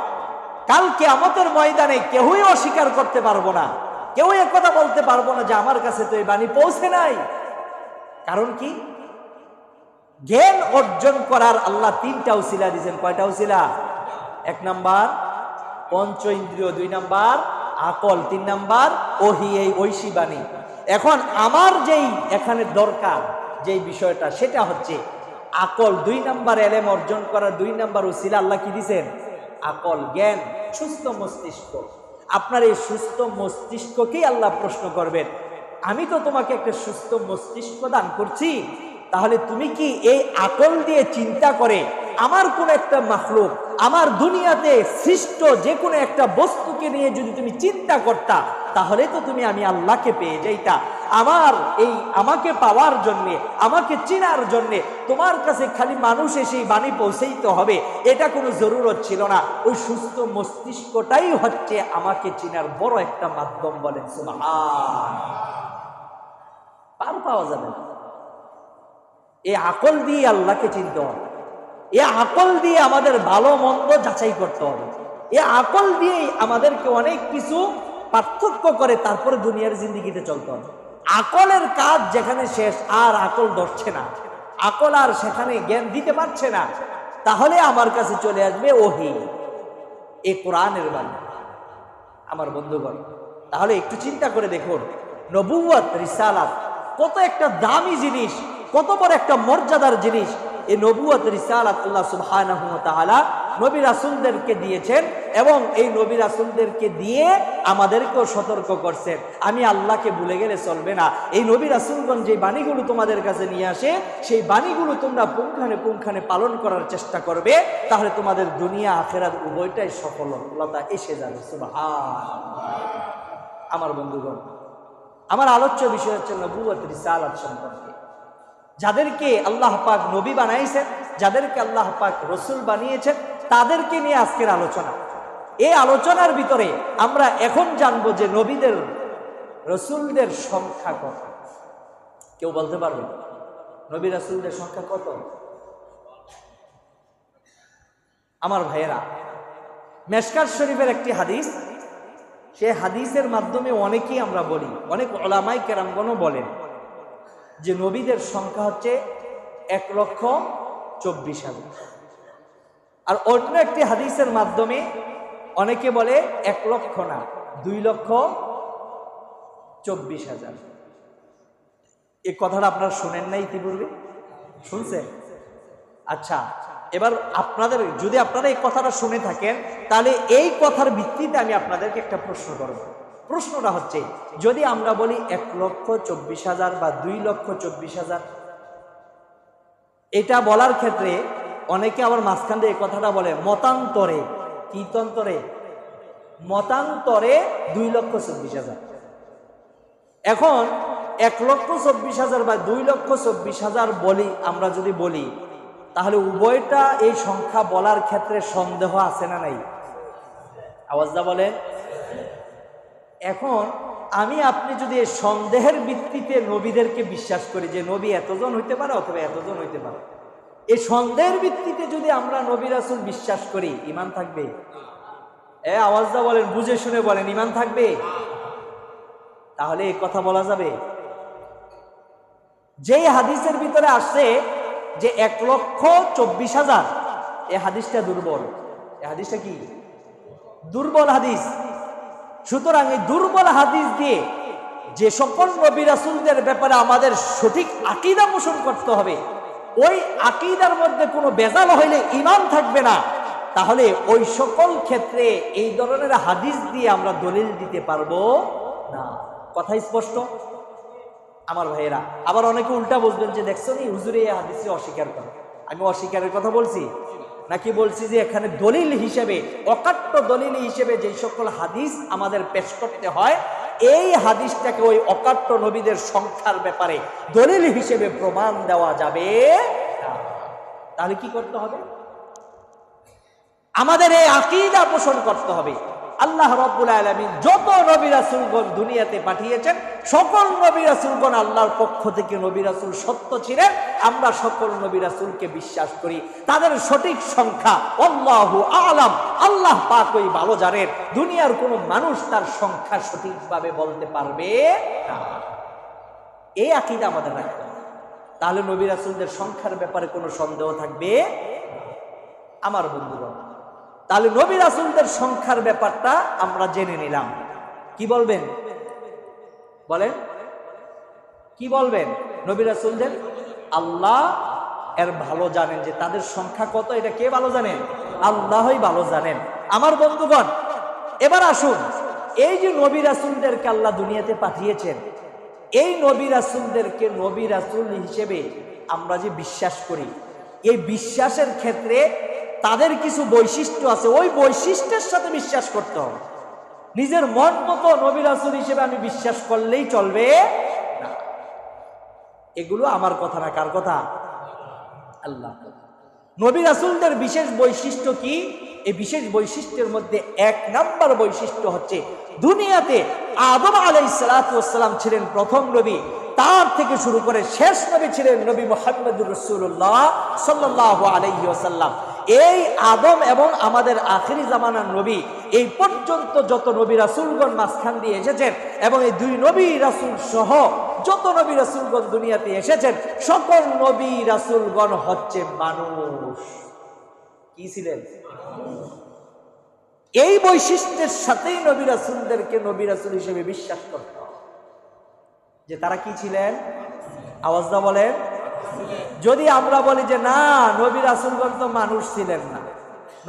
কাল কিয়ামতের ময়দানে কেউই অস্বীকার করতে পারবো না, কেউ একথা বলতে পারবো না যে আমার কাছে তো এই বাণী পৌঁছে নাই। কারণ কি? জ্ঞান অর্জন করার আল্লাহ তিনটা উসিলা দিয়েছেন। কয়টা উসিলা? এক নাম্বার পঞ্চ ইন্দ্রিয়, দুই নাম্বার আকল, তিন নাম্বার ওহী, এই ঐশী বাণী। এখন আমার যেই এখানে দরকার যেই বিষয়টা, সেটা হচ্ছে আকল। দুই নাম্বার এলেম অর্জন করার দুই নাম্বার উসিলা আল্লাহ কি দিয়েছেন? আকল, জ্ঞান, সুস্থ মস্তিষ্ক। আপনার এই সুস্থ মস্তিষ্ককেই আল্লাহ প্রশ্ন করবেন, আমি তো তোমাকে একটা সুস্থ মস্তিষ্ক দান করছি, তাহলে তুমি কি এই আকল দিয়ে চিন্তা করে আমার কোন একটা মাখলুক, আমার দুনিয়াতে সৃষ্ট যে কোনো একটা বস্তুকে নিয়ে যদি তুমি চিন্তা করতা, তাহলে তো তুমি আমি আল্লাহকে পেয়ে যাইতা। আমাকে পাওয়ার জন্যে, আমাকে চিনার জন্যে তোমার কাছে খালি মানুষ এসে বাণী পৌঁছেইতে হবে, এটা কোনো জরুরত ছিল না। ওই সুস্থ মস্তিষ্কটাই হচ্ছে আমাকে চিনার বড় একটা মাধ্যম। বলেন সুবহানাল্লাহ। পার পাওয়া যাবে না। এই আকল দিয়ে আল্লাহকে চিনতে হবে, এ আকল দিয়ে আমাদের ভালো মন্দ যাচাই করতে হবে, এ আকল দিয়েই আমাদেরকে অনেক কিছু পার্থক্য করে তারপরে দুনিয়ার জিন্দেগিতে চলতে হবে। আকলের কাজ যেখানে শেষ, আর আকল ধরছে না, আকল আর সেখানে জ্ঞান দিতে পারছে না, তাহলে আমার কাছে চলে আসবে ওহী, এ কোরআনের বাণী। আমার বন্ধুগণ, তাহলে একটু চিন্তা করে দেখুন, নবুয়ত, রিসালাত কত একটা দামি জিনিস, কত বড় একটা মর্যাদার জিনিস। এই নবুয়ত রিসালাত আল্লাহ সুবহানাহু ওয়া তাআলা নবী রাসূলদেরকে দিয়েছেন এবং এই নবী রাসূলদেরকে দিয়ে আমাদেরকেও সতর্ক করছেন, আমি আল্লাহকে ভুলে গেলে চলবে না। এই নবী রাসূলগণ যে বাণীগুলো তোমাদের কাছে নিয়ে আসে, সেই বাণীগুলো তোমরা পুঙ্খানে পালন করার চেষ্টা করবে, তাহলে তোমাদের দুনিয়া আখিরাত উভয়টাই সফলতা এসে যাবে। সুবহানাল্লাহ। আমার বন্ধুগণ, আমার আলোচ্য বিষয় হচ্ছে নবুয়ত রিসালাত সম্পর্কে। যাদেরকে আল্লাহ পাক নবী বানাইছেন, যাদেরকে আল্লাহ পাক রসুল বানিয়েছেন, তাদেরকে নিয়ে আজকের আলোচনা। এই আলোচনার ভিতরে আমরা এখন জানবো যে নবীদের, রসুলদের সংখ্যা কত। কেউ বলতে পারবে নবী রসুলদের সংখ্যা কত? আমার ভাইয়েরা, মেশকাত শরীফের একটি হাদিস, সেই হাদিসের মাধ্যমে অনেকেই আমরা বলি, অনেক উলামায়ে কেরামগণও বলেন যে নবীদের সংখ্যা হচ্ছে 1,24,000। আর অন্য একটি হাদিসের মাধ্যমে অনেকে বলে 1 লক্ষ না, 2,24,000। এই কথাটা আপনারা শুনেন না ইতিপূর্বে? শুনছেন? আচ্ছা, এবার আপনাদের, যদি আপনারা এই কথাটা শুনে থাকেন, তাহলে এই কথার ভিত্তিতে আমি আপনাদেরকে একটা প্রশ্ন করব। প্রশ্নটা হচ্ছে, যদি আমরা বলি 1,24,000 বা 2,24,000, এটা বলার ক্ষেত্রে অনেকে আবার মাঝখান দিয়ে এই কথাটা বলে মতান্তরে। কি তন্তরে? মতান্তরে 2,24,000। এখন 1,24,000 বা 2,24,000 বলি, আমরা যদি বলি, তাহলে উভয়টা এই সংখ্যা বলার ক্ষেত্রে সন্দেহ আছে না নাই? আওয়াজটা বলেন। এখন আমি আপনি যদি এই সন্দেহের ভিত্তিতে নবীদেরকে বিশ্বাস করি যে নবী এতজন হইতে পারে অথবা এতজন হইতে পারে, এই সন্দেহের ভিত্তিতে যদি আমরা নবী রাসূল বিশ্বাস করি, ঈমান থাকবে? আওয়াজটা বলেন, বুঝে শুনে বলেন, ঈমান থাকবে? তাহলে এই কথা বলা যাবে? যেই হাদিসের ভিতরে আসছে যে 1,24,000, এই হাদিসটা দুর্বল। এই হাদিসটা কি? দুর্বল হাদিস। সুতরাং এই দুর্বল হাদিস দিয়ে যে সকল নবী রাসূলদের ব্যাপারে আমাদের সঠিক আকীদা পোষণ করতে হবে, ওই আকীদার মধ্যে কোনো বেজাল হইলে ঈমান থাকবে না। তাহলে ওই সকল ক্ষেত্রে এই ধরনের হাদিস দিয়ে আমরা দলিল দিতে পারবো না। কথা স্পষ্ট? আমার ভাইয়েরা, আবার অনেকে উল্টা বুঝবেন যে দেখছো নি হুজুরে এই হাদিসে অস্বীকার করে। আমি অস্বীকারের কথা বলছি নাকি বলছি যে এখানে দলিল হিসেবে, অকাট্য দলিল হিসেবে যে সকল হাদিস আমাদের পেশ করতে হয়, এই হাদিসটাকে ওই অকাট্য নবীদের সংখ্যার ব্যাপারে দলিল হিসেবে প্রমাণ দেওয়া যাবে না। তাহলে কি করতে হবে? আমাদের এই আকীদা পোষণ করতে হবে। আল্লাহ রাব্বুল আলামিন যত নবী রাসূলগণ দুনিয়াতে পাঠিয়েছেন, সকল নবী রাসূলগণ আল্লাহর পক্ষ থেকে নবী রাসূল সত্য ছিলেন। আমরা সকল নবী রাসূলকে বিশ্বাস করি। তাদের সঠিক সংখ্যা আল্লাহু আ'লাম, আল্লাহ পাকই ভালো জানেন। দুনিয়ার কোনো মানুষ তার সংখ্যা সঠিকভাবে বলতে পারবে না। এই আকীদা আমাদের রাখতে হবে। তাহলে নবী রাসূলদের সংখ্যার ব্যাপারে কোনো সন্দেহ থাকবে? আমার বন্ধুগণ, তাহলে নবী রাসূলদের সংখ্যার ব্যাপারটা আমরা জেনে নিলাম। কি বলবেন? বলেন, কি বলবেন? নবী রাসূলদের আল্লাহ এর ভালো জানেন যে তাদের সংখ্যা কত। এটা কে ভালো জানেন? আল্লাহই ভালো জানেন। আমার বন্ধুগণ, এবার আসুন, এই যে নবী রাসূলদেরকে আল্লাহ দুনিয়াতে পাঠিয়েছেন, এই নবী রাসূলদেরকে নবী রাসূল হিসেবে আমরা যে বিশ্বাস করি, এই বিশ্বাসের ক্ষেত্রে তাদের কিছু বৈশিষ্ট্য আছে, ওই বৈশিষ্ট্যের সাথে বিশ্বাস করতে হবে। নিজের মন মতো নবী রাসূল হিসেবে আমি বিশ্বাস করলেই চলবে না। এগুলো আমার কথা না, কার কথা? আল্লাহ। নবী রাসূলদের বিশেষ বৈশিষ্ট্য কি? এই বিশেষ বৈশিষ্ট্যের মধ্যে 1 নাম্বার বৈশিষ্ট্য হচ্ছে, দুনিয়াতে আদম আলাইহিস সালাতু ওয়াস সালাম ছিলেন প্রথম নবী, তার থেকে শুরু করে শেষ নবী ছিলেন নবী মুহাম্মদুর রাসূলুল্লাহ সাল্লাল্লাহু আলাইহি ওয়াসাল্লাম। এই আদম এবং আমাদের আখিরি জামানার নবী, এই পর্যন্ত যত নবী রাসূলগণ মাঝখান দিয়ে এসেছেন, এবং এই 2 নবী রাসূল সহ যত নবী রাসূলগণ দুনিয়াতে এসেছেন, সকল নবী রাসূলগণ হচ্ছে মানুষ। কি ছিলেন? এই বৈশিষ্ট্যের সাথেই নবী রাসূলদেরকে নবী রাসূল হিসেবে বিশ্বাস করতে হবে যে তারা কি ছিলেন? আওয়াজটা বলেন। যদি আমরা বলি যে না, নবী রাসূলগণ তো মানুষ ছিলেন না,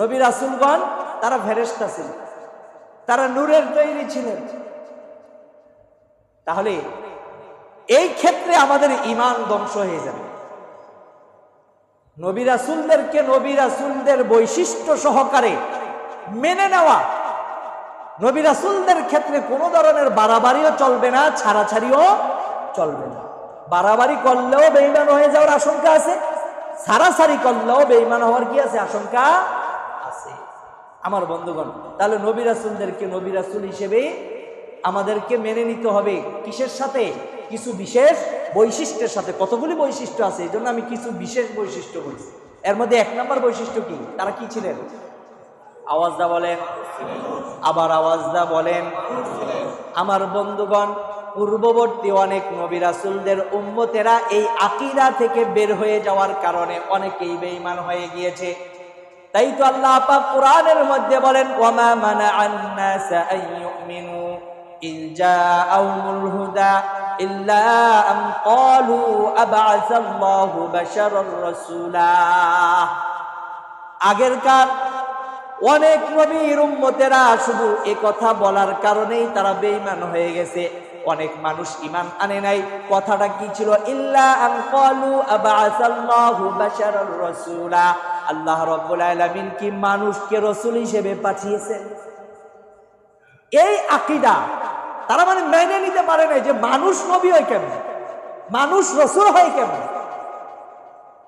নবী রাসূলগণ তারা ফেরেশতা ছিলেন, তারা নূরের তৈরি ছিলেন, তাহলে এই ক্ষেত্রে আমাদের ঈমান ধ্বংস হয়ে যাবে। নবী রাসূলদেরকে নবী রাসূলদের বৈশিষ্ট্য সহকারে মেনে নেওয়া, নবী রাসূলদের ক্ষেত্রে কোনো ধরনের বাড়াবাড়িও চলবে না, ছাড়াছাড়িও চলবে না। বাড়াবাড়ি করলেও বেঈমান হয়ে যাওয়ার আশঙ্কা আছে, ছাড়াছাড়ি করলেও বেঈমান হওয়ার কি আছে, আশঙ্কা আছে। আমার বন্ধুগণ, তাহলে নবী রাসূলদেরকে নবী রাসূল হিসেবে আমাদেরকে মেনে নিতে হবে। কিসের সাথে? কিছু বিশেষ বৈশিষ্ট্যের সাথে। কতগুলি বৈশিষ্ট্য আছে, এই জন্য আমি কিছু বিশেষ বৈশিষ্ট্য বলছি। এর মধ্যে 1 নম্বর বৈশিষ্ট্য কি? তারা কি ছিলেন? আওয়াজদা বলেন, আবার আওয়াজদা বলেন। আমার বন্ধুগণ, পূর্ববর্তী অনেক নবী রাসূলদের উম্মতেরা এই আকীদা থেকে বের হয়ে যাওয়ার কারণে অনেকেই বেঈমান হয়ে গিয়েছে। তাই তো আল্লাহ পাক কোরআনের মধ্যে বলেন, ওয়ামা মানাআন নাস আন ইউমিনু ইয জাআহুমুল হুদা ইল্লা আন ক্বালু আবআসাল্লাহু বাশারার রাসূলা। আগেরকার অনেক নবীর উম্মতেরা শুধু এই কথা বলার কারণেই তারা বেঈমান হয়ে গেছে। অনেক মানুষ ঈমান আনে নাই। কথাটা কি ছিল? ইল্লা আন ক্বালু আবআসাল্লাহু বাশারার রাসূলা। আল্লাহ রাব্বুল আলামিন কি মানুষকে রাসূল হিসেবে পাঠিয়েছেন? এই আকীদা তারা মেনে নিতে পারে না যে মানুষ নবী হয় কেমন, মানুষ রাসূল হয় কেমন।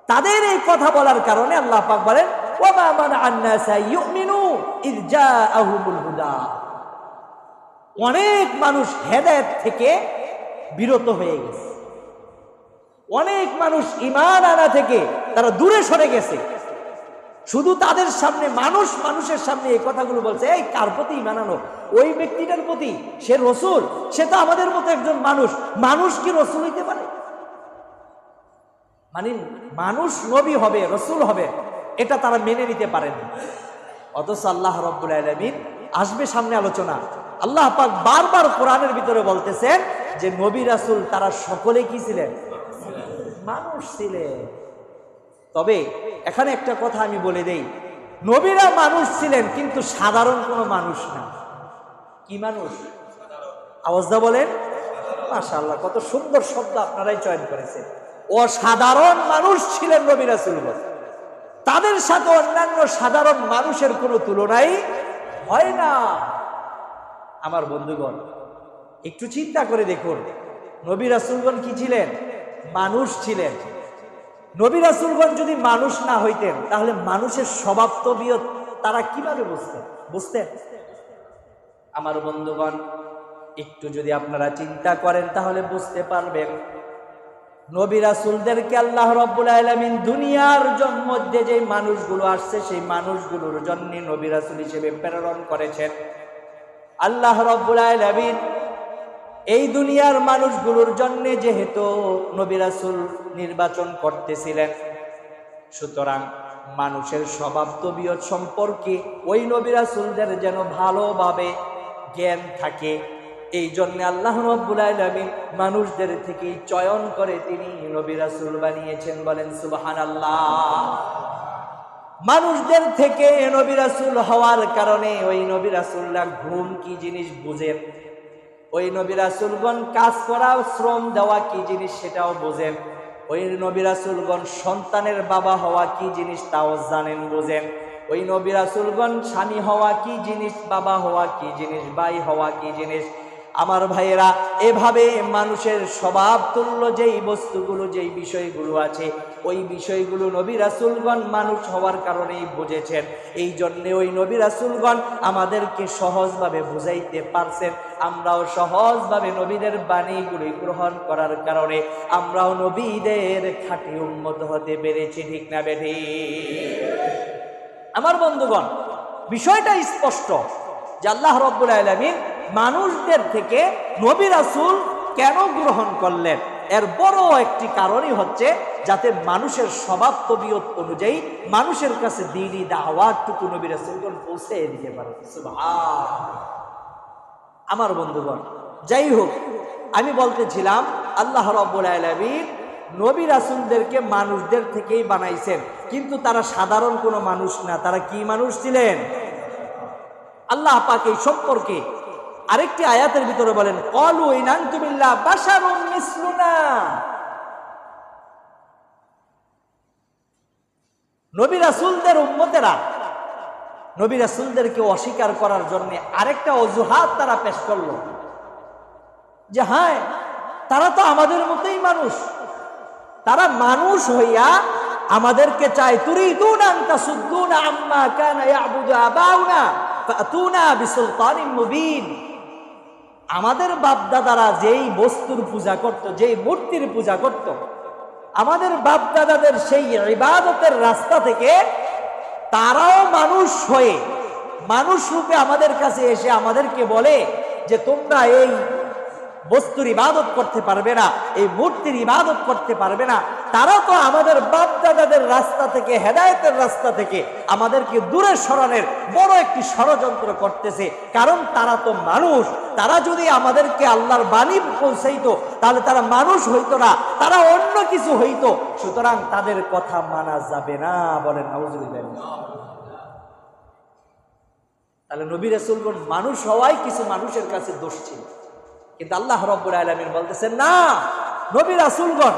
তাদের এই কথা বলার কারণে আল্লাহ পাক বলেন, ওয়ামা মানাআন নাস ইউমিনু ইয জাআহুমুল হুদা। অনেক মানুষ হেদায়েত থেকে বিরত হয়ে গেছে, অনেক মানুষ ঈমান আনা থেকে তারা দূরে সরে গেছে। শুধু তাদের সামনে মানুষের সামনে এই কথাগুলো বলছে, এই কার প্রতি ঈমান আনো? ওই ব্যক্তিটার প্রতি, সে রাসূল, সে তো আমাদের মতো একজন মানুষ। মানুষ কি রাসূল হইতে পারে? মানুষ নবী হবে, রাসূল হবে, এটা তারা মেনে নিতে পারেন না। অথচ আল্লাহ রাব্বুল আলামিন, আসবে সামনে আলোচনা, আল্লাহ পাক বারবার কোরআনের ভিতরে বলতেছেন যে নবী রাসূল তারা সকলে কি ছিলেন? মানুষ ছিলেন। তবে এখানে একটা কথা আমি বলে দেই, নবীরা মানুষ ছিলেন কিন্তু সাধারণ কোনো মানুষ না। কি মানুষ? আওয়াজটা বলেন। মাশাআল্লাহ, কত সুন্দর শব্দ আপনারাই চয়ন করেছেন। অসাধারণ মানুষ ছিলেন নবী রাসূলগণ। তাদের সাথে অন্যান্য সাধারণ মানুষের কোনো তুলনাই হয় না। আমার বন্ধুগণ, একটু চিন্তা করে দেখুন, নবী রাসূলগণ কি ছিলেন? মানুষ ছিলেন। নবী রাসূলগণ যদি মানুষ না হইতেন তাহলে মানুষের স্বভাব তবিয়ত তারা কিভাবে বুঝতেন? আমার বন্ধুগণ, একটু যদি আপনারা চিন্তা করেন তাহলে বুঝতে পারবেন, নবী রাসূলদেরকে আল্লাহ রাব্বুল আলামিন দুনিয়ার মধ্যে যে মানুষগুলো আসছে সেই মানুষগুলোর জন্য নবী রাসূল হিসেবে প্রেরণ করেছেন। আল্লাহ রাব্বুল আলামিন এই দুনিয়ার মানুষগুলোর জন্য যেহেতু নবী রাসূল নির্বাচন করতেছিলেন, সুতরাং মানুষের স্বভাব তবিয়ত সম্পর্কে ওই নবী রাসূলদের যেন ভালোভাবে জ্ঞান থাকে, এই জন্য আল্লাহ রাব্বুল আলামিন মানুষদের থেকে চয়ন করে তিনি নবী রাসূল বানিয়েছেন। বলেন সুবহানাল্লাহ। মানুষদের থেকে নবী রাসূল হওয়ার কারণে ওই নবী রাসূলরা ঘুম কি জিনিস বুঝেন, ওই নবী রাসূলগণ কাজ করা, শ্রম দেওয়া কি জিনিস সেটাও বোঝেন, ওই নবী রাসূলগণ সন্তানের বাবা হওয়া কি জিনিস তাও জানেন, বোঝেন। ওই নবী রাসূলগণ স্বামী হওয়া কি জিনিস, বাবা হওয়া কি জিনিস, ভাই হওয়া কি জিনিস। আমার ভাইয়েরা, এভাবে মানুষের স্বভাব তুল্য যেই বস্তুগুলো, যেই বিষয়গুলো আছে, ওই বিষয়গুলো নবী রাসূলগণ মানুষ হওয়ার কারণেই বুঝেছেন। এই জন্যে ওই নবী রাসূলগণ আমাদেরকে সহজভাবে বুঝাইতে পারছেন। আমরাও সহজভাবে নবীদের বাণীগুলি গ্রহণ করার কারণে আমরাও নবীদের খাঁটি উম্মত হতে পেরেছি। ঠিক না বেঠি? আমার বন্ধুগণ, বিষয়টা স্পষ্ট যে আল্লাহ রাব্বুল আলামিন মানুষদের থেকে নবী রাসূল কেন গ্রহণ করলেন, এর বড় একটি কারণই হচ্ছে যাতে মানুষের স্বভাব তবিয়ত অনুযায়ী মানুষের কাছে দ্বীনি দাওয়াতটুকু নবী রাসূলগণ পৌঁছে দিতে পারে। সুবহান। আমার বন্ধুগণ, যাই হোক, আমি বলতেছিলাম আল্লাহ রাব্বুল আলামিন নবী রাসূলদেরকে মানুষদের থেকেই বানাইছেন, কিন্তু তারা সাধারণ কোনো মানুষ না। তারা কি মানুষ ছিলেন? আল্লাহ পাক এই সম্পর্কে আরেকটি আয়াতের ভিতরে বলেন, ক্বালু ইন আনতুম ইল্লা বাশারুম মিসলুনা। নবী রাসূলদের উম্মতেরা নবী রাসূলদেরকে অস্বীকার করার জন্য আরেকটা অজুহাত তারা পেশ করলো, যে হ্যাঁ, তারা তো আমাদের মতোই মানুষ, তারা মানুষ হইয়া আমাদেরকে চায়। তুরিদুনা আন তাসুদ্দুনা আম্মা কানা ইয়াবুদু আবাউনা ফাতুনা বিসুলতানিন মুবিন। আমাদের বাপদাদারা যেই বস্তুর পূজা করত, যেই মূর্তির পূজা করত, আমাদের বাপদাদাদের সেই ইবাদতের রাস্তা থেকে তারাও মানুষ হয়ে মানুষ রূপে আমাদের কাছে এসে আমাদেরকে বলে যে তোমরা এই বস্তুর ইবাদত করতে পারবে না, এই মূর্তির ইবাদত করতে পারবে না। তারা তো আমাদের বাপ দাদাদের রাস্তা থেকে, হেদায়েতের রাস্তা থেকে আমাদেরকে দূরে সরানোর বড় একটি ষড়যন্ত্র করতেছে। কারণ তারা তো মানুষ, তারা যদি আমাদেরকে আল্লাহর বাণী পৌঁছাইতো তাহলে তারা মানুষ হইতো না, তারা অন্য কিছু হইতো। সুতরাং তাদের কথা মানা যাবে না। বলেন নাউজুবিল্লাহ। তাহলে নবী রাসূলগণ মানুষ হওয়াই কিছু মানুষের কাছে দোষ ছিল, কিন্তু আল্লাহ রাব্বুল আলামিন বলতেছেন না, নবী রাসূলগণ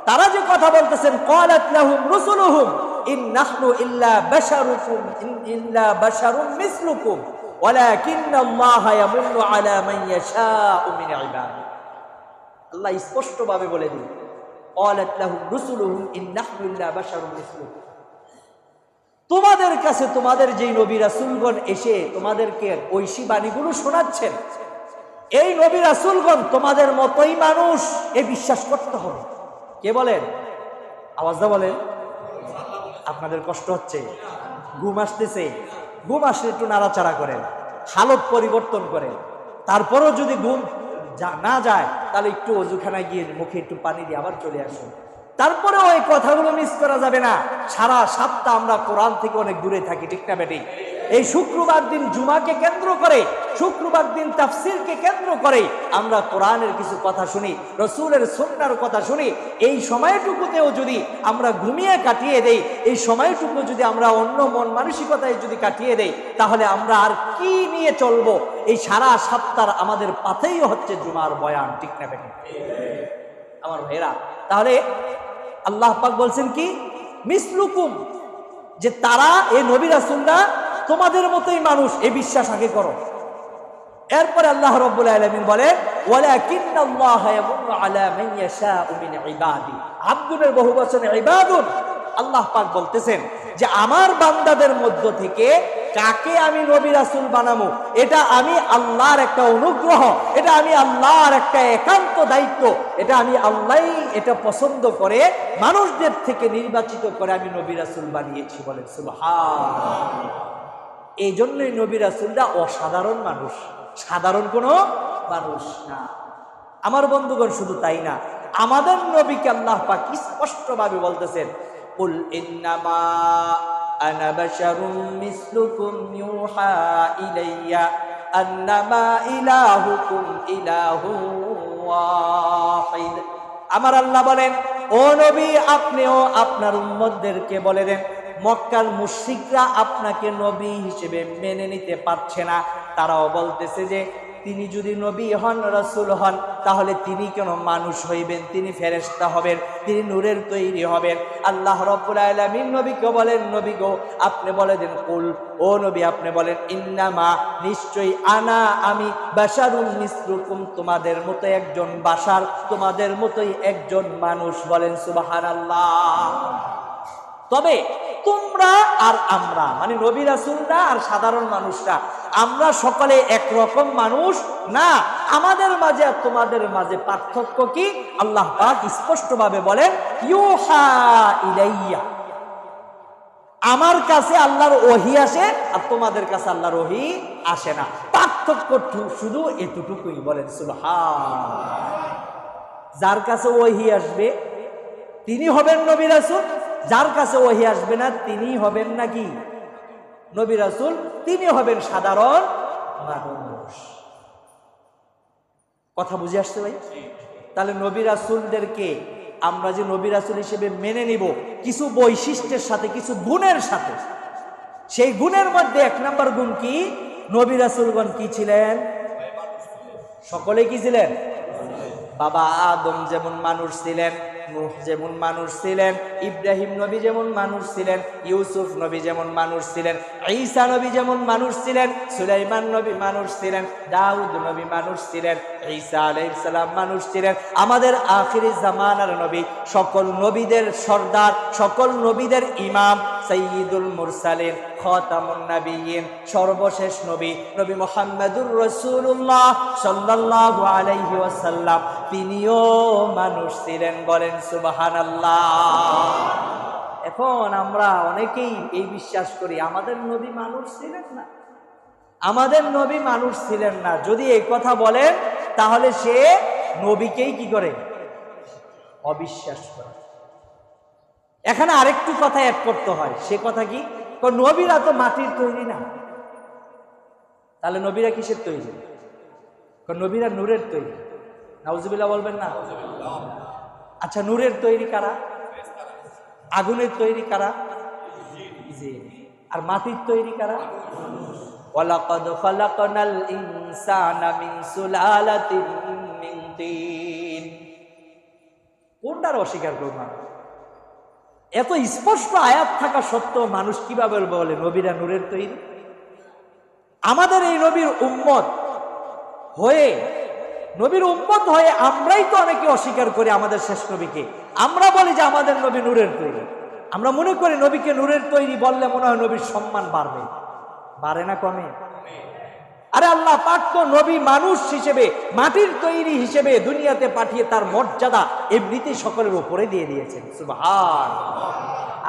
তারা যে কথা বলতেছেন, ক্বালাত লাহুম রুসুলুহুম ইন নাহনু ইল্লা বাশারুম মিসলুকুম ওয়ালাকিন্নাল্লাহা ইয়ামুন্নু আলা মান ইয়াশাউ মিন ইবাদিহি। আল্লাহ স্পষ্টভাবে বলে দিন, ক্বালাত লাহুম রুসুলুহুম ইন নাহনু ইল্লা বাশারুম মিসলুকুম। তোমাদের কাছে তোমাদের যেই নবী রাসূলগণ এসে তোমাদেরকে ঐশী বাণীগুলো শোনাচ্ছেন, এই নবী রাসূলগণ তোমাদের মতোই মানুষ, এ বিশ্বাস করতে হবে। কে বলেন? আওয়াজটা বলেন। আপনাদের কষ্ট হচ্ছে, ঘুম আসতেছে, ঘুম আসলে একটু নাড়াচাড়া করেন, হালত পরিবর্তন করেন। তারপরও যদি ঘুম না যায় তাহলে একটু অজুখানায় গিয়ে মুখে একটু পানি দিয়ে আবার চলে আসুন। তারপরেও এই কথাগুলো মিস করা যাবে না। সারা সপ্তাহ আমরা কোরআন থেকে অনেক দূরে থাকি, ঠিক না বেটি? এই শুক্রবার দিন জুমাকে কেন্দ্র করে, শুক্রবার দিন তাফসীরকে কেন্দ্র করে আমরা কোরআনের কিছু কথা শুনি, রাসূলের সুন্নাহর কথা শুনি। এই সময়টুকুতেও যদি আমরা ঘুমিয়ে কাটিয়ে দেই, এই সময়টুকু যদি আমরা অন্য মন মানসিকতায় যদি কাটিয়ে দেই, তাহলে আমরা আর কি নিয়ে চলবো? এই সারা সপ্তাহ আমাদের পাথেই হচ্ছে জুমার বয়ান, ঠিক না বেটি? আমার ভাইরা, তাহলে আল্লাহ পাক বলছেন কি? মিসলুকুম, যে তারা এই নবী রাসূলরা তোমাদের মতোই মানুষ, এই বিশ্বাস আগে করো। এরপরে আল্লাহ রাব্বুল আলামিন বলেন, ওয়ালাকিন্নাল্লাহা ইয়ামুন্নু আলা মান ইয়াশাউ মিন ইবাদি। আব্দুনের বহুবচন ইবাদুন। আল্লাহ পাক বলতেছেন যে আমার বান্দাদের মধ্য থেকে কাকে আমি নবী রাসূল বানাবো, এটা আমি আল্লাহর একটা অনুগ্রহ, এটা আমি আল্লাহর একটা একান্ত দায়িত্ব, এটা আমি আল্লাহই এটা পছন্দ করে মানুষদের থেকে নির্বাচিত করে আমি নবী রাসূল বানিয়েছি। বলেন সুবহানাল্লাহ। এই জন্যই নবী রাসূলরা অসাধারণ মানুষ, সাধারণ কোনো মানুষ না। আমার বন্ধুগণ, শুধু তাই না, আমাদের নবীকে আল্লাহ পাক স্পষ্টভাবে বলতেছেন, কুল ইন্নামা আনা বাশারুম মিসলুকুম ইউহা ইলাইয়া আন্নামা ইলাহুকুম ইলাহুন ওয়াহিদ। আমার আল্লাহ বলেন, ও নবী, আপনিও আপনার উম্মতদেরকে বলে দেন, মক্কার মুশরিকরা আপনাকে নবী হিসেবে মেনে নিতে পারছে না। তারাও বলতেছে যে তিনি যদি নবী হন, রাসূল হন, তাহলে তিনি কেন মানুষ হইবেন? তিনি ফেরেশতা হবেন, তিনি নূরের তৈরি হবেন। আল্লাহ রাব্বুল আলামিন নবীকে বলেন, নবী গো, আপনি বলে দেন, কুল, ও নবী আপনি বলেন, ইন্নামা, নিশ্চয়ই, আনা, আমি, বাশারুম মিসলুকুম, তোমাদের মতো একজন বাশার, তোমাদের মতোই একজন মানুষ। বলেন সুবহানাল্লাহ। তবে তোমরা আর আমরা, মানে নবী রাসূলরা আর সাধারণ মানুষরা, আমরা সকলে একরকম মানুষ না। আমাদের মাঝে আর তোমাদের মাঝে পার্থক্য কি? আল্লাহ পাক স্পষ্টভাবে বলেন, ইউহা ইলাইয়া, আমার কাছে আল্লাহর ওহী আসে আর তোমাদের কাছে আল্লাহর ওহী আসে না। পার্থক্য শুধু এতটুকুই। বলেন সুবহানাল্লাহ। যার কাছে ওহী আসবে তিনি হবেন নবী রাসূল, যার কাছে ওহী আসবে না তিনি হবেন নাকি নবী রাসূল, তিনি হবেন সাধারণ মানুষ। কথা বুঝে আসছে ভাই? তাহলে নবী রাসূলদেরকে আমরা যে নবী রাসূল হিসেবে মেনে নিব কিছু বৈশিষ্ট্যের সাথে, কিছু গুণের সাথে। সেই গুণের মধ্যে 1 নম্বর গুণ কি? নবী রাসূলগণ কি ছিলেন? সকলে কি ছিলেন? বাবা আদম যেমন মানুষ ছিলেন, নূহ যেমন মানুষ ছিলেন, ইব্রাহিম নবী যেমন মানুষ ছিলেন, ইউসুফ নবী যেমন মানুষ ছিলেন, ঈসা নবী যেমন মানুষ ছিলেন, সুলাইমান নবী মানুষ ছিলেন, দাউদ নবী মানুষ ছিলেন, ঈসা আলাইহিস সালাম মানুষ ছিলেন, আমাদের আখিরি জামানার নবী, সকল নবীদের সর্দার, সকল নবীদের ইমাম, সাইয়্যিদুল মুরসালিন, খাতামুন নাবিয়্যিন, সর্বশেষ নবী, নবী মুহাম্মদুর রাসূলুল্লাহ সাল্লাল্লাহু আলাইহি ওয়াসাল্লাম, তিনিও মানুষ ছিলেন। বলেন সুবহানাল্লাহ। এখন আমরা অনেকেই এই বিশ্বাস করি আমাদের নবী মানুষ ছিলেন না, আমাদের নবী মানুষ ছিলেন না। যদি এই কথা বলেন তাহলে সে নবীকেই কি করে? অবিশ্বাস করে। এখানে আরেকটু কথা অ্যাড করতে হয়। সে কথা কি? নবীরা তো মাটির তৈরি না, তাহলে নবীরা কিসের তৈরি? নবীরা নূরের তৈরি। নাউজুবিল্লাহ বলবেন না? আচ্ছা, নূরের তৈরি কারা? আগুনের তৈরি কারা? জিন। আর মাটির তৈরি কারা? ওয়ালাকাদ খালাকনাল ইনসানা মিন সুলালাতিন মিন তিন। কোনটার অস্বীকার করব? এত স্পষ্ট আয়াত থাকা সত্ত্বেও মানুষ কিভাবে বলে নবীরা নূরের তৈরি? আমাদের এই নবীর উম্মত হয়ে, নবীর উম্মত হয়ে আমরাই তো অনেকে অস্বীকার করি আমাদের শেষ নবীকে। আমরা বলি যে আমাদের নবী নূরের তৈরি। আমরা মনে করি নবীকে নূরের তৈরি বললে মনে হয় নবীর সম্মান বাড়বে। বাড়ে না কমে? আরে আল্লাহ পাক তো নবী মানুষ হিসেবে, মাটির তৈরি হিসেবে দুনিয়াতে পাঠিয়ে তার মর্যাদা এমনিতেই সকলের উপরে দিয়ে দিয়েছেন। সুবহানাল্লাহ।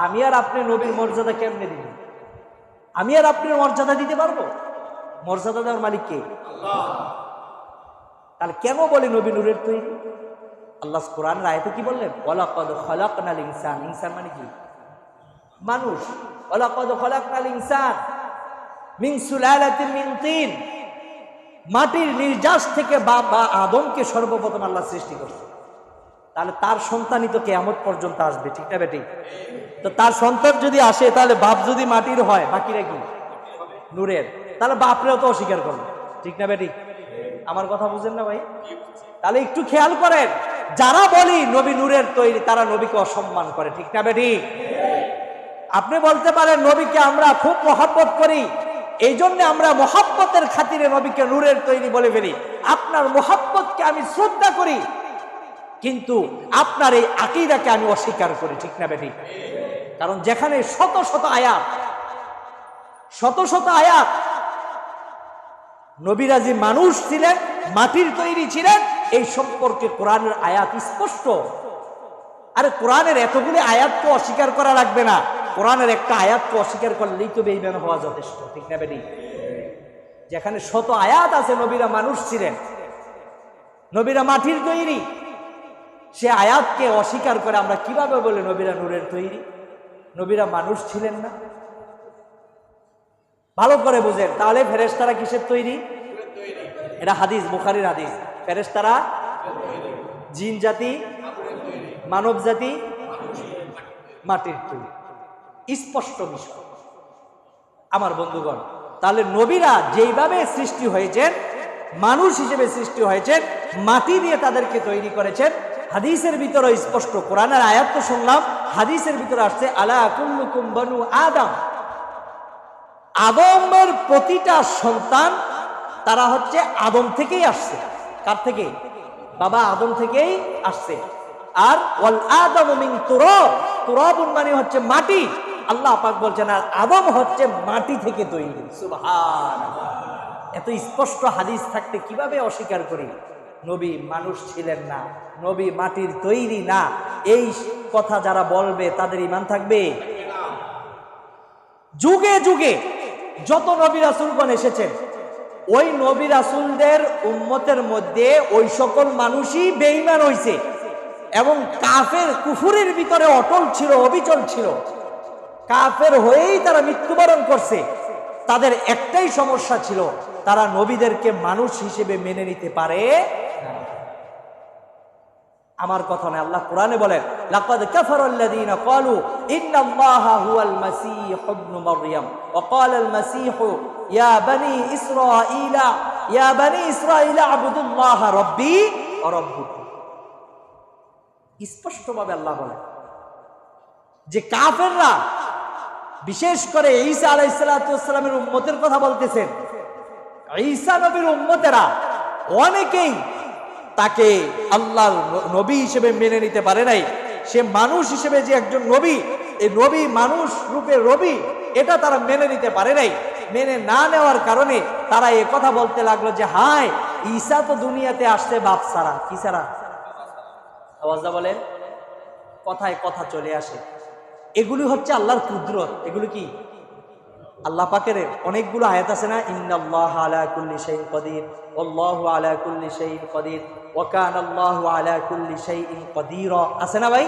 আমি আর আপনি নবীর মর্যাদা কেমনে দিব? আমি আর আপনি মর্যাদা দিতে পারবো? মর্যাদা দেওয়ার মালিক কে? আল্লাহ। তাহলে কেন বলে নবী নূরের তৈরি? আল্লাহ কোরআনের আয়াতে কি বললেন? ওয়ালাকাদ খালাকনাল ইনসান। ইনসান মানে কি? মানুষ। ওয়ালাকাদ খালাকনাল ইনসান মিন সুলালাতিন মিন তিন। মাটির নির্যাস থেকে বাবা আদমকে সর্বপ্রথম আল্লাহ সৃষ্টি করছে। তাহলে তার সন্তানই তো কিয়ামত পর্যন্ত আসবে, ঠিক না বেটি? তো তার সন্তান যদি আসে, তাহলে বাপ যদি মাটির হয়, বাকিরা কি? নূরের। তাহলে বাপরেও তো অস্বীকার করবে, ঠিক না বেটি? আমার কথা বুঝেন না ভাই? তাহলে একটু খেয়াল করেন, যারা বলি নবী নূরের তৈরি তারা নবীকে অসম্মান করে, ঠিক না বেটি? আপনি বলতে পারেন নবীকে আমরা খুব মহব্বত করি, এই জন্য আমরা মহব্বতের খাতিরে নবীকে নূরের তৈরি বলে ফেলি। আপনার মহব্বতকে আমি শ্রদ্ধা করি, কিন্তু আপনার এই আকীদাকে আমি অস্বীকার করি, ঠিক না বেটি? কারণ যেখানে শত শত আয়াত, শত শত আয়াত নবীরা যে মানুষ ছিলেন, মাটির তৈরি ছিলেন, এই সম্পর্কে কোরআনের আয়াত স্পষ্ট। আরে কোরআনের এতগুলি আয়াতকে অস্বীকার করা লাগবে না, কোরআনের একটা আয়াতকে অস্বীকার করলেই তো বেঈমান হওয়া যথেষ্ট, ঠিক না বেটি? যেখানে শত আয়াত আছে নবীরা মানুষ ছিলেন, নবীরা মাটির তৈরি, সে আয়াতকে অস্বীকার করে আমরা কিভাবে বলে নবীরা নূরের তৈরি? নবীরা মানুষ ছিলেন না? ভালো করে বুঝেন। তাহলে ফেরেশতারা কিসের তৈরি? এটা হাদিস, বুখারীর হাদিস। ফেরেশতারা জিন জাতি, মানব জাতি মাটির তৈরি, স্পষ্ট বিষয় আমার বন্ধুগণ। তাহলে নবীরা যেইভাবে সৃষ্টি হয়েছেন, মানুষ হিসেবে সৃষ্টি হয়েছেন, মাটি দিয়ে তাদেরকে তৈরি করেছেন। হাদিসের ভিতরে স্পষ্ট, কোরআনের আয়াত তো শুনলাম, হাদিসের ভিতরে আসছে আলা কুল্লুকুম বানু আদম। আদমের প্রতিটা সন্তান তারা হচ্ছে আদম থেকেই আসছে। কার থেকে? বাবা আদম থেকেই আসছে। আর ওয়াল আদমু মিন তুরাব, তুরাবুন মানে হচ্ছে মাটি। আল্লাহ পাক বলছেন আর আদম হচ্ছে মাটি থেকে তৈরি। সুবহানাল্লাহ। এত স্পষ্ট হাদিস থাকতে কিভাবে অস্বীকার করি নবী মানুষ ছিলেন না, নবী মাটির তৈরি না? এই কথা যারা বলবে তাদের ঈমান থাকবে? যুগে যুগে যত নবী রাসূলগণ এসেছেন, ওই নবী রাসূলদের উম্মতের মধ্যে ওই সকল মানুষই বেঈমান হইছে এবং কাফের কুফুরের ভিতরে অটল ছিল, অবিচল ছিল। কাফের হয়েই তারা মৃত্যুবরণ করছে। তাদের একটাই সমস্যা ছিল, তারা নবীদেরকে মানুষ হিসেবে মেনে নিতে পারে না। আমার কথা নয়, আল্লাহ কোরআনে বলেন লাকাদ কাফারাল্লাযীনা ক্বালু ইন্নাল্লাহা হুয়াল মাসীহ ইবনু মারইয়াম ওয়া ক্বালাল মাসীহ ইয়া বানী ইসরাঈলা আবুদুল্লাহ রাব্বী ওয়া রাব্বুকুম। স্পষ্টভাবে আল্লাহ বলেন যে কাফেররা, বিশেষ করে ঈসা আলাইহিস সালাতু ওয়াস সালামের উম্মতের কথা বলতেছেন, ঈসা নবীর উম্মতেরা অনেকেই তাকে আল্লাহর নবী হিসেবে মেনে নিতে পারে নাই। সে মানুষ হিসেবে যে একজন নবী, এই নবী মানুষ রূপে নবী, এটা তারা মেনে নিতে পারে নাই। মেনে না নেওয়ার কারণে তারা এ কথা বলতে লাগলো যে হায়, ঈসা তো দুনিয়াতে আসছে বাপ ছাড়া। কি ছাড়া? আওয়াজটা বলেন, কথায় কথা চলে আসে। এগুলি হচ্ছে আল্লাহর কুদরত। এগুলো কি আল্লাহ পাকের অনেকগুলো আয়াত আছে না, ইন্নাল্লাহা আলা কুল্লি শাইইন কাদির, আল্লাহু আলা কুল্লি শাইইন কাদির, ওয়া কানাল্লাহু আলা কুল্লি শাইইন কাদিরা, আছে না ভাই?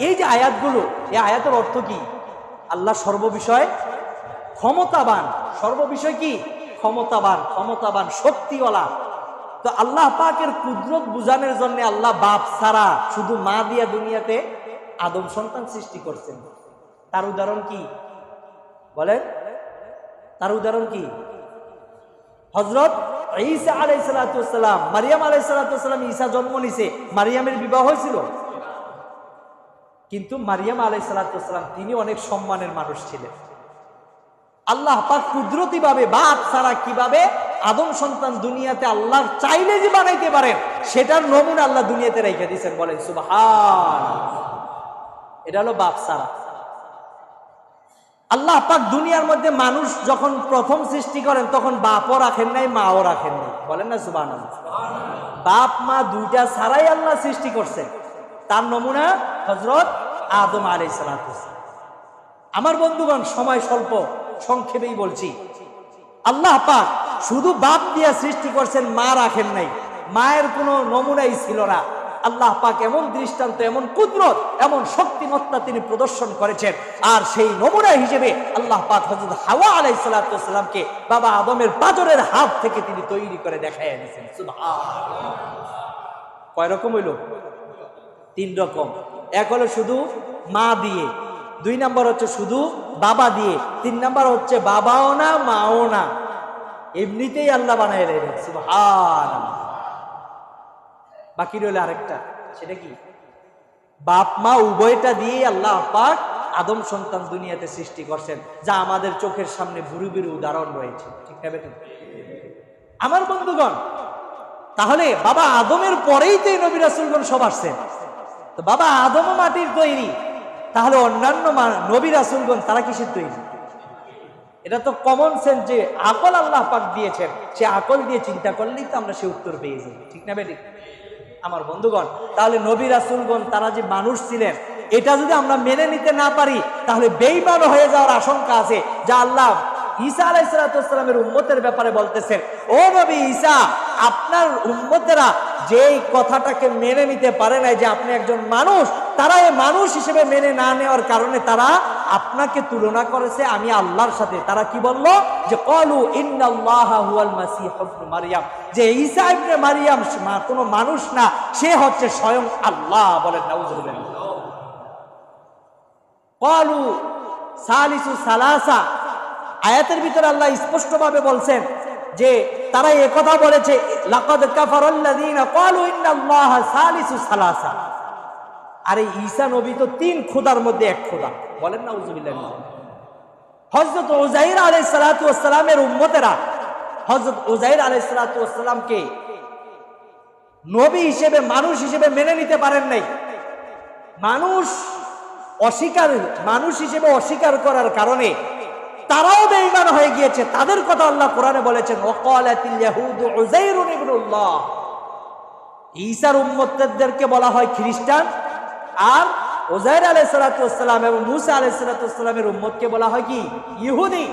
এই যে আয়াতগুলো, এই আয়াতের অর্থ কি? আল্লাহ সর্ববিষয় ক্ষমতাবান। সর্ববিষয় কি? ক্ষমতাবান, ক্ষমতাবান, শক্তিওয়ালা। তো আল্লাহ পাকের কুদরত বুঝানোর জন্য আল্লাহ বাপ ছাড়া শুধু মা দিয়া দুনিয়াতে আদম সন্তান সৃষ্টি করছেন। তার উদাহরণ কি বলেন? তার উদাহরণ কি? হযরত ঈসা আলাইহিস সালাতু ওয়াস সালাম, মারিয়াম আলাইহিস সালাতু ওয়াস সালাম, ঈসা জন্ম নিছে, মারিয়ামের বিবাহ হয়েছিল। কিন্তু মারিয়াম আলাইহিস সালাতু ওয়াস সালাম তিনি অনেক সম্মানের মানুষ ছিলেন। আল্লাহ পাক কুদরতি ভাবে বাপ ছাড়া কিভাবে আদম সন্তান দুনিয়াতে আল্লাহ চাইলে যে বানাইতে পারেন, সেটার নমুনা আল্লাহ দুনিয়াতে রেখে দিয়েছেন। বলেন সুবহানাল্লাহ। এটা হলো বাপ ছাড়া। আল্লাহ পাক দুনিয়ার মধ্যে মানুষ যখন প্রথম সৃষ্টি করেন তখন বাপও রাখেন নাই, মাও রাখেন নাই। বলেন না সুবহানাল্লাহ। বাপ মা দুইটা ছাড়াই আল্লাহ সৃষ্টি করছেন। তার নমুনা হযরত আদম আলাইহিস সালাতু ওয়াস সালাম। আমার বন্ধুগণ, সময় স্বল্প, সংক্ষেপেই বলছি। আল্লাহ পাক শুধু বাপ দিয়া সৃষ্টি করছেন, মা রাখেন নাই। মায়ের কোনো নমুনাই ছিল না। আল্লাহ পাক এমন দৃষ্টান্ত, এমন কুদরত, এমন শক্তিমত্তা তিনি প্রদর্শন করেছেন। আর সেই নমুনা হিসেবে আল্লাহ পাক হযরত হাওয়া আলাইহিস সালাতু ওয়াস সালামকে বাবা আদমের পাঁজরের হাত থেকে তিনি তৈরি করে দেখাইয়া দিয়েছেন। সুবহানাল্লাহ। কয় রকম হইল? 3 রকম। এক হলো শুধু মা দিয়ে, 2 নাম্বার হচ্ছে শুধু বাবা দিয়ে, 3 নাম্বার হচ্ছে বাবাও না মাও না, এমনিতেই আল্লাহ বানায় দিলেন। সুবহানাল্লাহ। বাকি রইল আরেকটা, সেটা কি? বাপ মা উভয়টা দিয়ে আল্লাহ পাক আদম সন্তান দুনিয়াতে সৃষ্টি করছেন, যা আমাদের চোখের সামনে বুড়ি বুড়ি উদাহরণ রয়েছে। ঠিক না বেটা? আমার বন্ধুগণ, তাহলে বাবা আদমের পরেই তো নবী রাসূলগণ সব আসছেন। তো বাবা আদমও মাটির তৈরি, তাহলে অন্যান্য নবী রাসূলগণ তারা কিসের তৈরি? এটা তো কমন সেন্স, যে আকল আল্লাহ পাক দিয়েছেন, সে আকল দিয়ে চিন্তা করলেই তো আমরা সে উত্তর পেয়ে যাই। ঠিক না বেটি? আমার বন্ধুগণ, তাহলে নবী রাসূলগণ তারা যে মানুষ ছিলেন, এটা যদি আমরা মেনে নিতে না পারি তাহলে বেঈমান হয়ে যাওয়ার আশঙ্কা আছে। যা আল্লাহ ঈসা আলাইহিস সালাতু ওয়াস সালামের উম্মতের ব্যাপারে বলতেছেন, ও নবী ঈসা, আপনার উম্মতেরা যেই কথাটাকে মেনে নিতে পারে না যে আপনি একজন মানুষ, তারা এই মানুষ হিসেবে মেনে না নেওয়ার কারণে তারা আপনাকে তুলনা করেছে আমি আল্লাহর সাথে। তারা কি বলল? যে ক্বালু ইন্নাল্লাহা হুয়াল মাসীহ ইবনু মারইয়াম, যে ঈসা ইবনে মারইয়াম কোনো মানুষ না, সে হচ্ছে স্বয়ং আল্লাহ। বলেন নাউযুবিল্লাহ। ক্বালু সালিসু সালাসা, আয়াতের ভিতরে আল্লাহ স্পষ্টভাবে বলছেন যে তারা এই কথা বলেছে, লাকাদ কাফারাল্লাযীনা ক্বালু ইন্নাল্লাহা সালিসু সালাসা। আরে ঈসা নবী তো 3 খোদার মধ্যে এক খোদা। বলেন নাউযুবিল্লাহ। হযরত উযাইর আলাইহিস সালাতু ওয়াস সালামের উম্মতেরা হযরত উযাইর আলাইহিস সালাতু ওয়াস সালামকে নবী হিসেবে, মানুষ হিসেবে মেনে নিতে পারেন নাই। মানুষ হিসেবে অস্বীকার করার কারণে তারাও বেঈমান হয়ে গিয়েছে। তাদের কথা আল্লাহ কোরআনে বলেছেন, ওয়াকালাতিল ইয়াহুদু উযাইরুন ইবনুল্লাহ। ঈসার উম্মতদেরকে বলা হয় খ্রিস্টান, আর উযাইর আলাইহিস সালাতু ওয়াস সালাম এবং মূসা আলাইহিস সালাতু ওয়াস সালামের উম্মতকে বলা হয় কি? ইহুদি।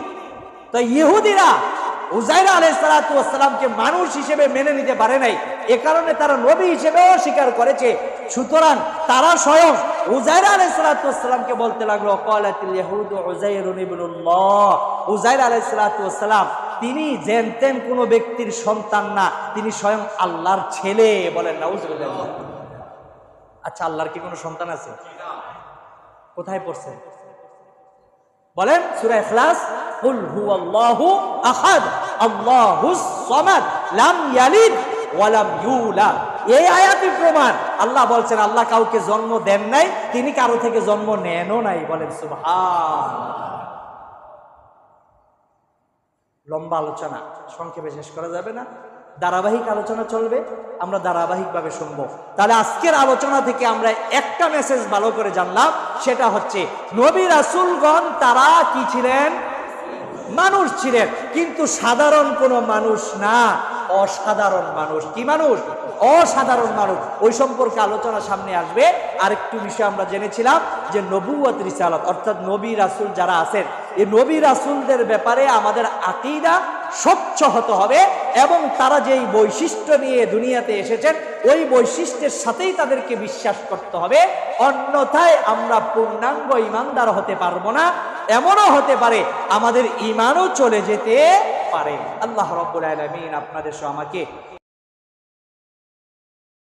তো ইহুদিরা উযাইর আলাইহিস সালাতু ওয়াস সালামকে মানুষ হিসেবে মেনে নিতে পারে নাই, এ কারণে তারা নবী হিসেবেও স্বীকার করেছে। সুতরাং তারা স্বয়ং উযাইর আলাইহিস সালাতু ওয়াস সালামকে বলতে লাগলো, ক্বালাতিল ইয়াহুদু উযাইরুন ইবনুল্লাহ। উযাইর আলাইহিস সালাতু ওয়াস সালাম তিনি যেনতেন কোন ব্যক্তির সন্তান না, তিনি স্বয়ং আল্লাহর ছেলে। বলেন নাউযুবিল্লাহ। আচ্ছা, আল্লাহর কি কোনো সন্তান আছে? কোথায় পড়ছে বলেন? সূরা ইখলাস, কুল হুয়াল্লাহু আহাদ আল্লাহুস সামাদ লাম ইয়ালিদ ওয়া লাম ইউলাদ। এই আয়াতই প্রমাণ। আল্লাহ বলছেন আল্লাহ কাউকে জন্ম দেন নাই, তিনি কারো থেকে জন্ম নেনও নাই। বলেন সুবহানাল্লাহ। লম্বা আলোচনা, সংক্ষেপে শেষ করা যাবে না, ধারাবাহিক আলোচনা চলবে, আমরা ধারাবাহিকভাবে শুনবো। তাহলে আজকের আলোচনা থেকে আমরা একটা মেসেজ ভালো করে জানলাম, সেটা হচ্ছে নবী রাসূলগণ তারা কি ছিলেন? মানুষ ছিলেন, কিন্তু সাধারণ কোনো মানুষ না, অসাধারণ মানুষ। কি মানুষ? অসাধারণ মানুষ। ওই সম্পর্কে আলোচনা সামনে আসবে। আরেকটু বিষয় আমরা জেনেছিলাম যে নবুয়ত রিসালাত, অর্থাৎ নবী রাসূল যারা আছেন, এই নবী রাসূলদের ব্যাপারে আমাদের আকীদা স্বচ্ছ হতে হবে এবং তারা যেই বৈশিষ্ট্য নিয়ে দুনিয়াতে এসেছেন ওই বৈশিষ্ট্যের সাথেই তাদেরকে বিশ্বাস করতে হবে। অন্যথায় আমরা পূর্ণাঙ্গ ঈমানদার হতে পারবো না। এমনও হতে পারে আমাদের ঈমানও চলে যেতে পারে। আল্লাহ রাব্বুল আলামিন আপনাদের সহ আমাকে